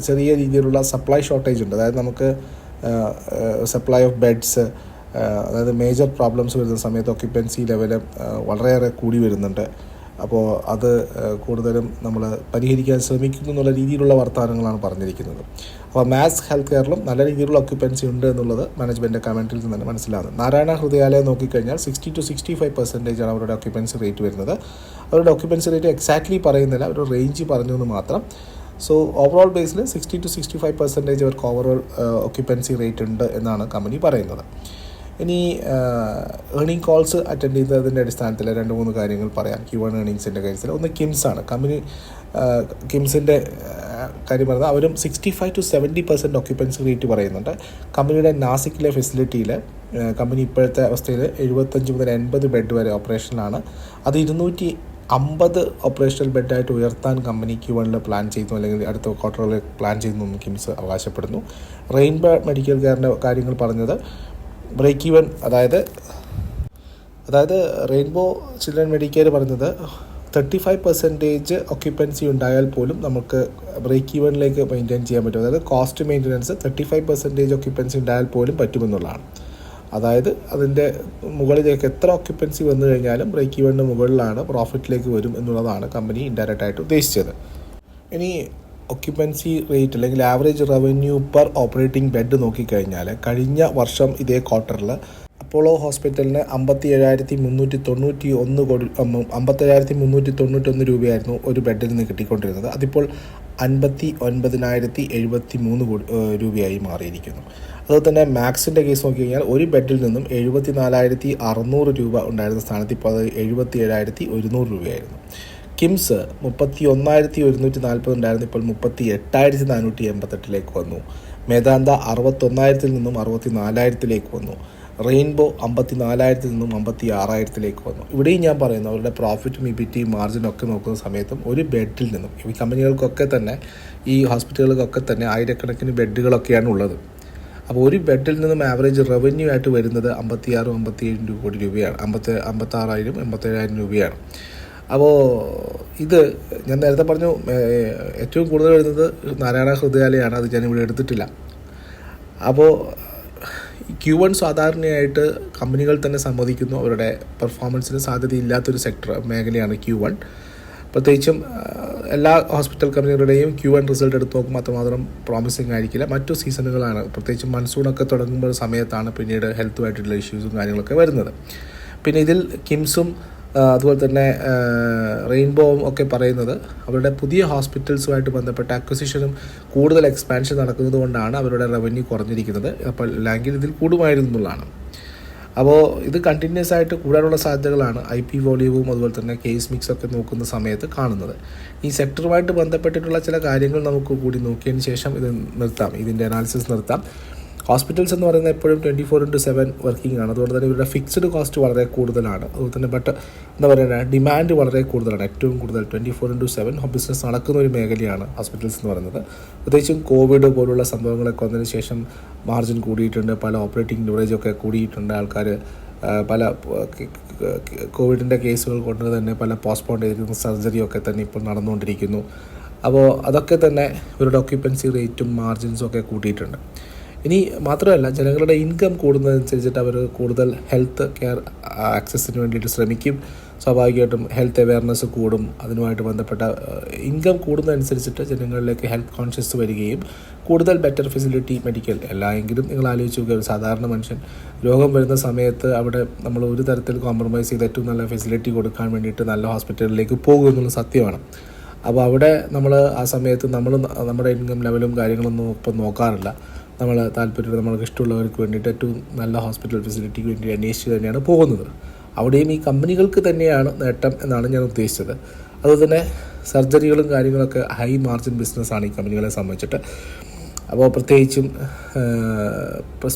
ചെറിയ രീതിയിലുള്ള സപ്ലൈ ഷോർട്ടേജ് ഉണ്ട്. അതായത് നമുക്ക് സപ്ലൈ ഓഫ് ബെഡ്സ്, അതായത് മേജർ പ്രോബ്ലംസ് വരുന്ന സമയത്ത് ഒക്യുപ്പൻസി ലെവൽ വളരെയേറെ കൂടി വരുന്നുണ്ട്. അപ്പോൾ അത് കൂടുതലും നമ്മൾ പരിഹരിക്കാൻ ശ്രമിക്കുന്നു എന്നുള്ള രീതിയിലുള്ള വർത്തമാനങ്ങളാണ് പറഞ്ഞിരിക്കുന്നത്. അപ്പോൾ മാക്സ് ഹെൽത്ത് കെയറിലും നല്ല രീതിയിലുള്ള ഒക്യുപ്പൻസി ഉണ്ട് എന്നുള്ളത് മാനേജ്മെൻറ്റ് കമൻറ്റിൽ നിന്ന് തന്നെ മനസ്സിലാകുന്നത്. നാരായണ ഹൃദയാലയം നോക്കിക്കഴിഞ്ഞാൽ 60-65% അവരുടെ ഒക്യുപ്പൻസി റേറ്റ് വരുന്നത്. അവരുടെ ഒക്യുപ്പൻസി റേറ്റ് എക്സാക്ട്ലി പറയുന്നില്ല, ഒരു റേഞ്ച് പറഞ്ഞു എന്ന് മാത്രം. സോ ഓവറോൾ ബേസിൽ 60-65% അവർക്ക് ഓവറോൾ ഒക്യുപ്പൻസി റേറ്റ് ഉണ്ട് എന്നാണ് കമ്പനി പറയുന്നത്. ഇനി ഏർണിംഗ് കോൾസ് അറ്റൻഡ് ചെയ്തതിൻ്റെ അടിസ്ഥാനത്തിൽ 2-3 കാര്യങ്ങൾ പറയാം. Q1 ഏർണിങ്സിൻ്റെ കാര്യത്തിൽ ഒന്ന് കിംസാണ്. കമ്പനി കിംസിൻ്റെ കാര്യം പറഞ്ഞാൽ അവരും 65-70% ഒക്യുപ്പൻസി റേറ്റ് പറയുന്നുണ്ട്. കമ്പനിയുടെ നാസിക്കിലെ ഫെസിലിറ്റിയിൽ കമ്പനി ഇപ്പോഴത്തെ അവസ്ഥയിൽ 75-80 ബെഡ് വരെ ഓപ്പറേഷനിലാണ്. അത് 250 ഓപ്പറേഷണൽ ബെഡായിട്ട് ഉയർത്താൻ കമ്പനി Q1 പ്ലാൻ ചെയ്യുന്നു, അല്ലെങ്കിൽ അടുത്ത ക്വാർട്ടറിൽ പ്ലാൻ ചെയ്യുന്നു എന്ന് കിംസ് അവകാശപ്പെടുന്നു. റെയിൻബോ മെഡിക്കൽ കെയറിൻ്റെ കാര്യങ്ങൾ പറഞ്ഞത് ബ്രേക്ക് ഈവൻ, അതായത് റെയിൻബോ ചിൽഡ്രൻ മെഡിക്കെയർ പറഞ്ഞത് 35% ഒക്യുപ്പൻസി ഉണ്ടായാൽ പോലും നമുക്ക് ബ്രേക്ക് ഈവനിലേക്ക് മെയിൻറ്റെയിൻ ചെയ്യാൻ പറ്റും. അതായത് കോസ്റ്റ് മെയിൻ്റനൻസ് 35% ഒക്യുപ്പൻസി ഉണ്ടായാൽ പോലും പറ്റുമെന്നുള്ളതാണ്. അതായത് അതിൻ്റെ മുകളിലേക്ക് എത്ര ഒക്യുപ്പൻസി വന്നു കഴിഞ്ഞാലും ബ്രേക്ക് ഈവനിന് മുകളിലാണ്, പ്രോഫിറ്റിലേക്ക് വരും എന്നുള്ളതാണ് കമ്പനി ഇൻഡയറക്റ്റായിട്ട് ഉദ്ദേശിച്ചത്. ഇനി ഒക്യുപ്പൻസി റേറ്റ് അല്ലെങ്കിൽ average revenue per operating bed നോക്കിക്കഴിഞ്ഞാൽ കഴിഞ്ഞ വർഷം ഇതേ ക്വാർട്ടറിൽ അപ്പോളോ ഹോസ്പിറ്റലിന് 57,391 രൂപയായിരുന്നു ഒരു ബെഡിൽ നിന്ന് കിട്ടിക്കൊണ്ടിരുന്നത്. അതിപ്പോൾ 59,073 രൂപയായി മാറിയിരിക്കുന്നു. അതുപോലെ തന്നെ മാക്സിൻ്റെ കേസ് നോക്കിക്കഴിഞ്ഞാൽ ഒരു ബെഡിൽ നിന്നും 74,600 രൂപ ഉണ്ടായിരുന്ന സ്ഥാനത്ത് ഇപ്പോൾ അത് 77,100 രൂപയായിരുന്നു. കിംസ് 31,140 ഉണ്ടായിരുന്നു, ഇപ്പോൾ 38,488 വന്നു. മേധാന്ത 61,000 നിന്നും 64,000 വന്നു. റെയിൻബോ 54,000 നിന്നും 56,000 വന്നു. ഇവിടെയും ഞാൻ പറയുന്നു, അവരുടെ പ്രോഫിറ്റും ഇബിറ്റിയും മാർജിനൊക്കെ നോക്കുന്ന സമയത്തും ഒരു ബെഡിൽ നിന്നും, ഈ കമ്പനികൾക്കൊക്കെ തന്നെ, ഈ ഹോസ്പിറ്റലുകൾക്കൊക്കെ തന്നെ ആയിരക്കണക്കിന് ബെഡുകളൊക്കെയാണ് ഉള്ളത്. അപ്പോൾ ഒരു ബെഡിൽ നിന്നും ആവറേജ് റവന്യൂ ആയിട്ട് വരുന്നത് 56-57 കോടി രൂപയാണ്. 56,000-87,000 രൂപയാണ്. അപ്പോൾ ഇത് ഞാൻ നേരത്തെ പറഞ്ഞു, ഏറ്റവും കൂടുതൽ വരുന്നത് നാരായണ ഹൃദയാലയമാണ്. അത് ഞാനിവിടെ എടുത്തിട്ടില്ല. അപ്പോൾ Q1 സാധാരണയായിട്ട് കമ്പനികൾ തന്നെ സമ്മതിക്കുന്നു അവരുടെ പെർഫോമൻസിന് സാധ്യതയില്ലാത്തൊരു മേഖലയാണ് Q1. പ്രത്യേകിച്ചും എല്ലാ ഹോസ്പിറ്റൽ കമ്പനികളുടെയും Q1 റിസൾട്ട് എടുത്ത് നോക്കുമ്പോൾ അത്രമാത്രം പ്രോമിസിങ് ആയിരിക്കില്ല. മറ്റു സീസണുകളാണ്, പ്രത്യേകിച്ചും മൺസൂണൊക്കെ തുടങ്ങുമ്പോൾ സമയത്താണ് പിന്നീട് ഹെൽത്തുമായിട്ടുള്ള ഇഷ്യൂസും കാര്യങ്ങളൊക്കെ വരുന്നത്. പിന്നെ ഇതിൽ കിംസും അതുപോലെ തന്നെ റെയിൻബോവും ഒക്കെ പറയുന്നത് അവരുടെ പുതിയ ഹോസ്പിറ്റൽസുമായിട്ട് ബന്ധപ്പെട്ട അക്വസിഷനും കൂടുതൽ എക്സ്പാൻഷൻ നടക്കുന്നത് കൊണ്ടാണ് അവരുടെ റവന്യൂ കുറഞ്ഞിരിക്കുന്നത്. അപ്പോൾ അല്ലെങ്കിൽ ഇതിൽ കൂടുമായിരുന്നു എന്നുള്ളതാണ്. അപ്പോൾ ഇത് കണ്ടിന്യൂസ് ആയിട്ട് കൂടാനുള്ള സാധ്യതകളാണ് IP വോളിയവും അതുപോലെ തന്നെ കേസ് മിക്സൊക്കെ നോക്കുന്ന സമയത്ത് കാണുന്നത്. ഈ സെക്ടറുമായിട്ട് ബന്ധപ്പെട്ടിട്ടുള്ള ചില കാര്യങ്ങൾ നമുക്ക് കൂടി നോക്കിയതിന് ശേഷം ഇത് നിർത്താം, ഇതിൻ്റെ അനാലിസിസ് നിർത്താം. ഹോസ്പിറ്റൽസ് എന്ന് പറയുന്നത് എപ്പോഴും 24/7 വർക്കിംഗ് ആണ്. അതുകൊണ്ട് തന്നെ ഇവരുടെ ഫിക്സ്ഡ് കോസ്റ്റ് വളരെ കൂടുതലാണ്. അതുപോലെ തന്നെ എന്താ പറയുക, ഡിമാൻഡ് വളരെ കൂടുതലാണ്. ഏറ്റവും കൂടുതൽ 24/7 ബിസിനസ് നടക്കുന്ന ഒരു മേഖലയാണ് ഹോസ്പിറ്റൽസ് എന്ന് പറയുന്നത്. പ്രത്യേകിച്ചും കോവിഡ് പോലുള്ള സംഭവങ്ങളൊക്കെ വന്നതിന് ശേഷം മാർജിൻ കൂടിയിട്ടുണ്ട്, പല ഓപ്പറേറ്റിംഗ് ലിവറേജൊക്കെ കൂടിയിട്ടുണ്ട്. ആൾക്കാർ പല കോവിഡിൻ്റെ കേസുകൾ കൊണ്ട് തന്നെ പല പോസ്റ്റ്പോൺ ചെയ്തിരിക്കുന്ന സർജറിയൊക്കെ തന്നെ ഇപ്പോൾ നടന്നുകൊണ്ടിരിക്കുന്നു. അപ്പോൾ അതൊക്കെ തന്നെ ഇവരുടെ ഓക്യുപ്പൻസി റേറ്റും മാർജിൻസും ഒക്കെ കൂട്ടിയിട്ടുണ്ട്. ഇനി മാത്രമല്ല, ജനങ്ങളുടെ ഇൻകം കൂടുന്നതനുസരിച്ചിട്ട് അവർ കൂടുതൽ ഹെൽത്ത് കെയർ ആക്സസിന് വേണ്ടിയിട്ട് ശ്രമിക്കും. സ്വാഭാവികമായിട്ടും ഹെൽത്ത് അവെയർനെസ് കൂടും. അതിനുമായിട്ട് ബന്ധപ്പെട്ട ഇൻകം കൂടുന്നതനുസരിച്ചിട്ട് ജനങ്ങളിലേക്ക് ഹെൽത്ത് കോൺഷ്യസ് വരികയും കൂടുതൽ ബെറ്റർ ഫെസിലിറ്റി മെഡിക്കൽ എല്ലായെങ്കിലും നിങ്ങൾ ആലോചിച്ച് നോക്കുക, ഒരു സാധാരണ മനുഷ്യൻ രോഗം വരുന്ന സമയത്ത് അവിടെ നമ്മൾ ഒരു തരത്തിൽ കോംപ്രമൈസ് ചെയ്ത് ഏറ്റവും നല്ല ഫെസിലിറ്റി കൊടുക്കാൻ വേണ്ടിയിട്ട് നല്ല ഹോസ്പിറ്റലിലേക്ക് പോകും എന്നുള്ള സത്യമാണ്. അപ്പോൾ അവിടെ നമ്മൾ ആ സമയത്ത് നമ്മുടെ ഇൻകം ലെവലും കാര്യങ്ങളൊന്നും ഇപ്പം നോക്കാറില്ല. നമ്മൾ താല്പര്യം നമ്മൾക്ക് ഇഷ്ടമുള്ളവർക്ക് വേണ്ടിയിട്ട് ഏറ്റവും നല്ല ഹോസ്പിറ്റൽ ഫെസിലിറ്റിക്ക് വേണ്ടി അന്വേഷിച്ച് തന്നെയാണ് പോകുന്നത്. അവിടെയും ഈ കമ്പനികൾക്ക് തന്നെയാണ് നേട്ടം എന്നാണ് ഞാൻ ഉദ്ദേശിച്ചത്. അതുപോലെ തന്നെ സർജറികളും കാര്യങ്ങളൊക്കെ ഹൈ മാർജിൻ ബിസിനസ്സാണ് ഈ കമ്പനികളെ സംബന്ധിച്ചിട്ട്. അപ്പോൾ പ്രത്യേകിച്ചും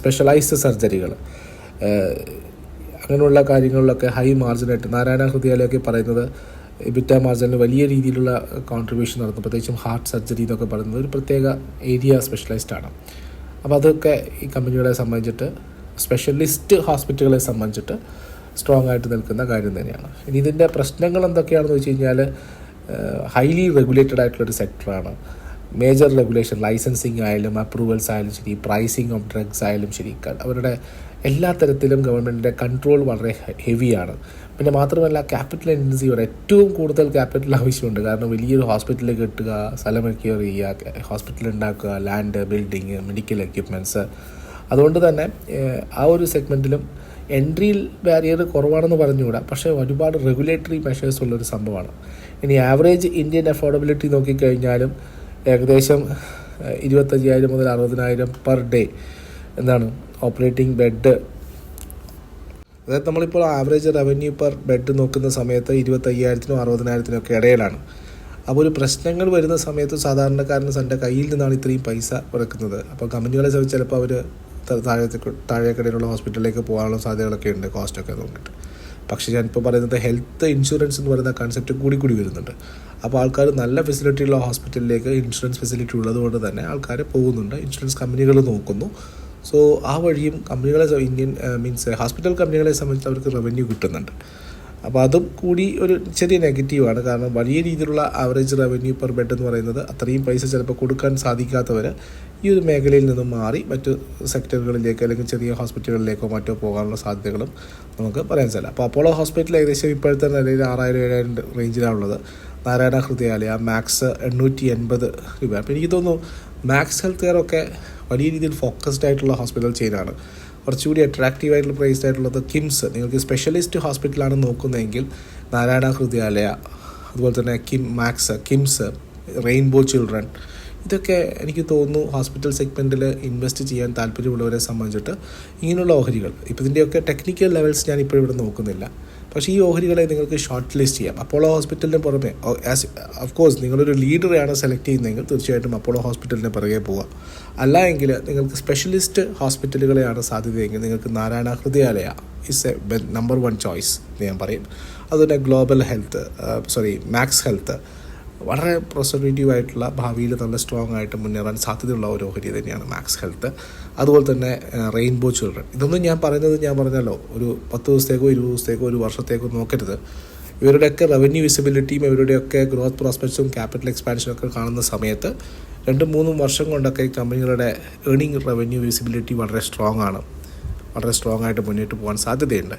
സ്പെഷ്യലൈസ്ഡ് സർജറികൾ അങ്ങനെയുള്ള കാര്യങ്ങളിലൊക്കെ ഹൈ മാർജിനായിട്ട് നാരായണ ഹൃദയാലയമൊക്കെ പറയുന്നത് എബിറ്റ മാർജിനിൽ വലിയ രീതിയിലുള്ള കോൺട്രിബ്യൂഷൻ നടത്തും. പ്രത്യേകിച്ചും ഹാർട്ട് സർജറി എന്നൊക്കെ പറയുന്നത് ഒരു പ്രത്യേക ഏരിയ സ്പെഷ്യലൈസ്ഡ് ആണ്. അപ്പോൾ അതൊക്കെ ഈ കമ്പനികളെ സംബന്ധിച്ചിട്ട്, സ്പെഷ്യലിസ്റ്റ് ഹോസ്പിറ്റലുകളെ സംബന്ധിച്ചിട്ട് സ്ട്രോങ് ആയിട്ട് നിൽക്കുന്ന കാര്യം തന്നെയാണ്. ഇനി ഇതിൻ്റെ പ്രശ്നങ്ങൾ എന്തൊക്കെയാണെന്ന് വെച്ച് കഴിഞ്ഞാൽ, ഹൈലി റെഗുലേറ്റഡ് ആയിട്ടുള്ളൊരു സെക്ടറാണ്. മേജർ റെഗുലേഷൻ, ലൈസൻസിങ് ആയാലും അപ്രൂവൽസ് ആയാലും ശരി, പ്രൈസിങ് ഓഫ് ഡ്രഗ്സ് ആയാലും ശരി, അവരുടെ എല്ലാ തരത്തിലും ഗവൺമെൻറ്റിൻ്റെ കൺട്രോൾ വളരെ ഹെവിയാണ്. പിന്നെ മാത്രമല്ല ക്യാപിറ്റൽ ഇൻറ്റൻസീവ്, ഏറ്റവും കൂടുതൽ ക്യാപിറ്റൽ ആവശ്യമുണ്ട്. കാരണം വലിയൊരു ഹോസ്പിറ്റൽ കെട്ടുക, സ്ഥലം അക്വയർ ചെയ്യുക, ഹോസ്പിറ്റൽ ഉണ്ടാക്കുക, ലാൻഡ്, ബിൽഡിങ്, മെഡിക്കൽ എക്യുപ്മെൻറ്റ്സ്. അതുകൊണ്ട് തന്നെ ആ ഒരു സെഗ്മെൻറ്റിലും എൻട്രിയിൽ ബാരിയർ കുറവാണെന്ന് പറഞ്ഞുകൂടാ, പക്ഷേ ഒരുപാട് റെഗുലേറ്ററി മെഷേഴ്സ് ഉള്ളൊരു സംഭവമാണ്. ഇനി ആവറേജ് ഇന്ത്യൻ അഫോർഡബിലിറ്റി നോക്കിക്കഴിഞ്ഞാലും ഏകദേശം 25,000 മുതൽ 60,000 പെർ ഡേ എന്താണ് ഓപ്പറേറ്റിംഗ് ബെഡ്. അതായത് നമ്മളിപ്പോൾ ആവറേജ് റവന്യൂ പെർ ബെഡ് നോക്കുന്ന സമയത്ത് 25,000-നും 60,000-നും ഒക്കെ ഇടയിലാണ്. അപ്പോൾ ഒരു പ്രശ്നങ്ങൾ വരുന്ന സമയത്ത് സാധാരണക്കാരന് തൻ്റെ കയ്യിൽ നിന്നാണ് ഇത്രയും പൈസ കൊടുക്കുന്നത്. അപ്പോൾ കമ്പനികളെ സംബന്ധിച്ച് ചിലപ്പോൾ അവർ താഴേക്കടയിലുള്ള ഹോസ്പിറ്റലിലേക്ക് പോകാനുള്ള സാധ്യതകളൊക്കെ ഉണ്ട്, കോസ്റ്റൊക്കെ നോക്കിയിട്ട്. പക്ഷേ ഞാനിപ്പോൾ പറയുന്നത് ഹെൽത്ത് ഇൻഷുറൻസ് എന്ന് പറയുന്ന കൺസെപ്റ്റ് കൂടി വരുന്നുണ്ട്. അപ്പോൾ ആൾക്കാർ നല്ല ഫെസിലിറ്റിയുള്ള ഹോസ്പിറ്റലിലേക്ക്, ഇൻഷുറൻസ് ഫെസിലിറ്റി ഉള്ളതുകൊണ്ട് തന്നെ ആൾക്കാർ പോകുന്നുണ്ട്, ഇൻഷുറൻസ് കമ്പനികൾ നോക്കുന്നു. സോ ആ വഴിയും കമ്പനികളെ, ഇന്ത്യൻ ഹോസ്പിറ്റൽ കമ്പനികളെ സംബന്ധിച്ച് അവർക്ക് റവന്യൂ കിട്ടുന്നുണ്ട്. അപ്പോൾ അതും കൂടി ഒരു ചെറിയ നെഗറ്റീവാണ്. കാരണം വലിയ രീതിയിലുള്ള ആവറേജ് റവന്യൂ പെർ ബെഡ് എന്ന് പറയുന്നത്, അത്രയും പൈസ ചിലപ്പോൾ കൊടുക്കാൻ സാധിക്കാത്തവർ ഈ ഒരു മേഖലയിൽ നിന്നും മാറി മറ്റ് സെക്ടറുകളിലേക്ക് അല്ലെങ്കിൽ ചെറിയ ഹോസ്പിറ്റലുകളിലേക്കോ മറ്റോ പോകാനുള്ള സാധ്യതകളും നമുക്ക് പറയാൻ സാധിക്കും. അപ്പോൾ അപ്പോളോ ഹോസ്പിറ്റൽ ഏകദേശം ഇപ്പോഴത്തെ നിലയിൽ 6,000-7,000 റേഞ്ചിലാണുള്ളത്. നാരായണ ഹൃദയാലയ മാക്സ് 880 രൂപ. അപ്പോൾ എനിക്ക് തോന്നുന്നു മാക്സ് ഹെൽത്ത് കെയർ ഒക്കെ വലിയ രീതിയിൽ ഫോക്കസ്ഡ് ആയിട്ടുള്ള ഹോസ്പിറ്റൽ ചെയിനാണ്. കുറച്ചുകൂടി അട്രാക്റ്റീവ് ആയിട്ടുള്ള പ്രൈസ്ഡ് ആയിട്ടുള്ളത് കിംസ്. നിങ്ങൾക്ക് സ്പെഷ്യലിസ്റ്റ് ഹോസ്പിറ്റലാണ് നോക്കുന്നതെങ്കിൽ നാരായണ ഹൃദയാലയ, അതുപോലെ തന്നെ കിംസ്, റെയിൻബോ ചിൽഡ്രൻ, ഇതൊക്കെ എനിക്ക് തോന്നുന്നു ഹോസ്പിറ്റൽ സെഗ്മെൻറ്റിൽ ഇൻവെസ്റ്റ് ചെയ്യാൻ താല്പര്യമുള്ളവരെ സംബന്ധിച്ചിട്ട് ഇങ്ങനെയുള്ള ഓഹരികൾ. ഇപ്പോൾ ഇതിൻ്റെയൊക്കെ ടെക്നിക്കൽ ലെവൽസ് ഞാൻ ഇപ്പോൾ ഇവിടെ നോക്കുന്നില്ല. പക്ഷേ ഈ ഓഹരികളെ നിങ്ങൾക്ക് ഷോർട്ട് ലിസ്റ്റ് ചെയ്യാം. അപ്പോളോ ഹോസ്പിറ്റലിന് പുറമെ ഓഫ് കോഴ്സ് നിങ്ങളൊരു ലീഡറെയാണ് സെലക്ട് ചെയ്യുന്നതെങ്കിൽ തീർച്ചയായിട്ടും അപ്പോളോ ഹോസ്പിറ്റലിന് പിറകെ പോവുക. അല്ല എങ്കിൽ നിങ്ങൾക്ക് സ്പെഷ്യലിസ്റ്റ് ഹോസ്പിറ്റലുകളെയാണ് സാധ്യതയെങ്കിൽ നിങ്ങൾക്ക് Narayana Hrudayalaya is A number 1 choice എന്ന് ഞാൻ പറയും. അതുപോലെ ഗ്ലോബൽ ഹെൽത്ത്, മാക്സ് ഹെൽത്ത് വളരെ പ്രൊസർവേറ്റീവ് ആയിട്ടുള്ള, ഭാവിയിൽ നല്ല സ്ട്രോങ് ആയിട്ട് മുന്നേറാൻ സാധ്യതയുള്ള ഒരു ഓഹരി തന്നെയാണ് മാക്സ് ഹെൽത്ത്. അതുപോലെ തന്നെ റെയിൻബോ ചിൽഡ്രൻ. ഇതൊന്നും ഞാൻ പറഞ്ഞല്ലോ, ഒരു 10 ദിവസത്തേക്കോ 20 ദിവസത്തേക്കോ ഒരു വർഷത്തേക്കോ നോക്കരുത്. ഇവരുടെയൊക്കെ റവന്യൂ വിസിബിലിറ്റിയും ഇവരുടെയൊക്കെ ഗ്രോത്ത് പ്രോസ്പെക്ട്സും ക്യാപിറ്റൽ എക്സ്പാൻഷനും ഒക്കെ കാണുന്ന സമയത്ത് 2-3 വർഷം കൊണ്ടൊക്കെ ഈ കമ്പനികളുടെ ഏർണിംഗ് റവന്യൂ വിസിബിലിറ്റി വളരെ സ്ട്രോങ് ആയിട്ട് മുന്നോട്ട് പോകാൻ സാധ്യതയുണ്ട്.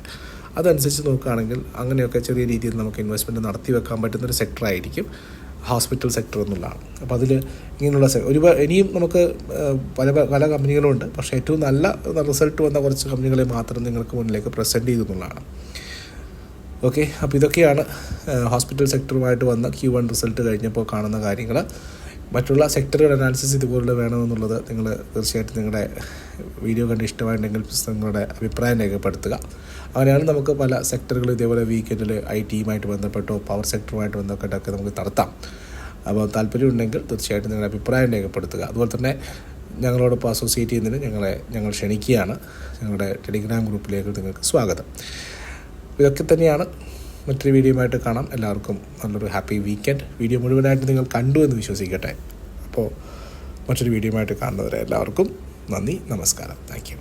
അതനുസരിച്ച് നോക്കുകയാണെങ്കിൽ അങ്ങനെയൊക്കെ ചെറിയ രീതിയിൽ നമുക്ക് ഇൻവെസ്റ്റ്മെൻറ്റ് നടത്തി വെക്കാൻ പറ്റുന്നൊരു സെക്ടറായിരിക്കും ഹോസ്പിറ്റൽ സെക്ടർ എന്നുള്ളതാണ്. അപ്പോൾ അതിൽ ഇങ്ങനെയുള്ള ഇനിയും നമുക്ക് പല കമ്പനികളുമുണ്ട്. പക്ഷേ ഏറ്റവും നല്ല റിസൾട്ട് വന്ന കുറച്ച് കമ്പനികളെ മാത്രം നിങ്ങൾക്ക് മുന്നിലേക്ക് പ്രസൻറ്റ് ചെയ്തെന്നുള്ളതാണ്. ഓക്കെ, അപ്പോൾ ഇതൊക്കെയാണ് ഹോസ്പിറ്റൽ സെക്ടറുമായിട്ട് വന്ന Q1 റിസൾട്ട് കഴിഞ്ഞപ്പോൾ കാണുന്ന കാര്യങ്ങൾ. മറ്റുള്ള സെക്ടറുകൾ അനാലിസിസ് ഇതുപോലെ വേണമെന്നുള്ളത് നിങ്ങൾ തീർച്ചയായിട്ടും നിങ്ങളുടെ വീഡിയോ കണ്ട് ഇഷ്ടമായിട്ടുണ്ടെങ്കിൽ നിങ്ങളുടെ അഭിപ്രായം രേഖപ്പെടുത്തുക. അങ്ങനെയാണ് നമുക്ക് പല സെക്ടറുകൾ ഇതേപോലെ വീക്കെൻഡിൽ IT-യുമായിട്ട് ബന്ധപ്പെട്ടോ പവർ സെക്ടറുമായിട്ട് ബന്ധപ്പെട്ടൊക്കെ നമുക്ക് നടത്താം. അപ്പോൾ താല്പര്യമുണ്ടെങ്കിൽ തീർച്ചയായിട്ടും നിങ്ങളുടെ അഭിപ്രായം രേഖപ്പെടുത്തുക. അതുപോലെ തന്നെ ഞങ്ങളോടൊപ്പം അസോസിയേറ്റ് ചെയ്യുന്നതിന് ഞങ്ങൾ ക്ഷണിക്കുകയാണ്. ഞങ്ങളുടെ ടെലിഗ്രാം ഗ്രൂപ്പിലേക്ക് നിങ്ങൾക്ക് സ്വാഗതം. ഇതൊക്കെ തന്നെയാണ്. മറ്റൊരു വീഡിയോയുമായിട്ട് കാണാം. എല്ലാവർക്കും നല്ലൊരു ഹാപ്പി വീക്കെൻഡ്. വീഡിയോ മുഴുവനായിട്ട് നിങ്ങൾ കണ്ടു എന്ന് വിശ്വസിക്കട്ടെ. അപ്പോൾ മറ്റൊരു വീഡിയോയുമായിട്ട് കാണുന്നവരെ എല്ലാവർക്കും നന്ദി, നമസ്കാരം. Thank you.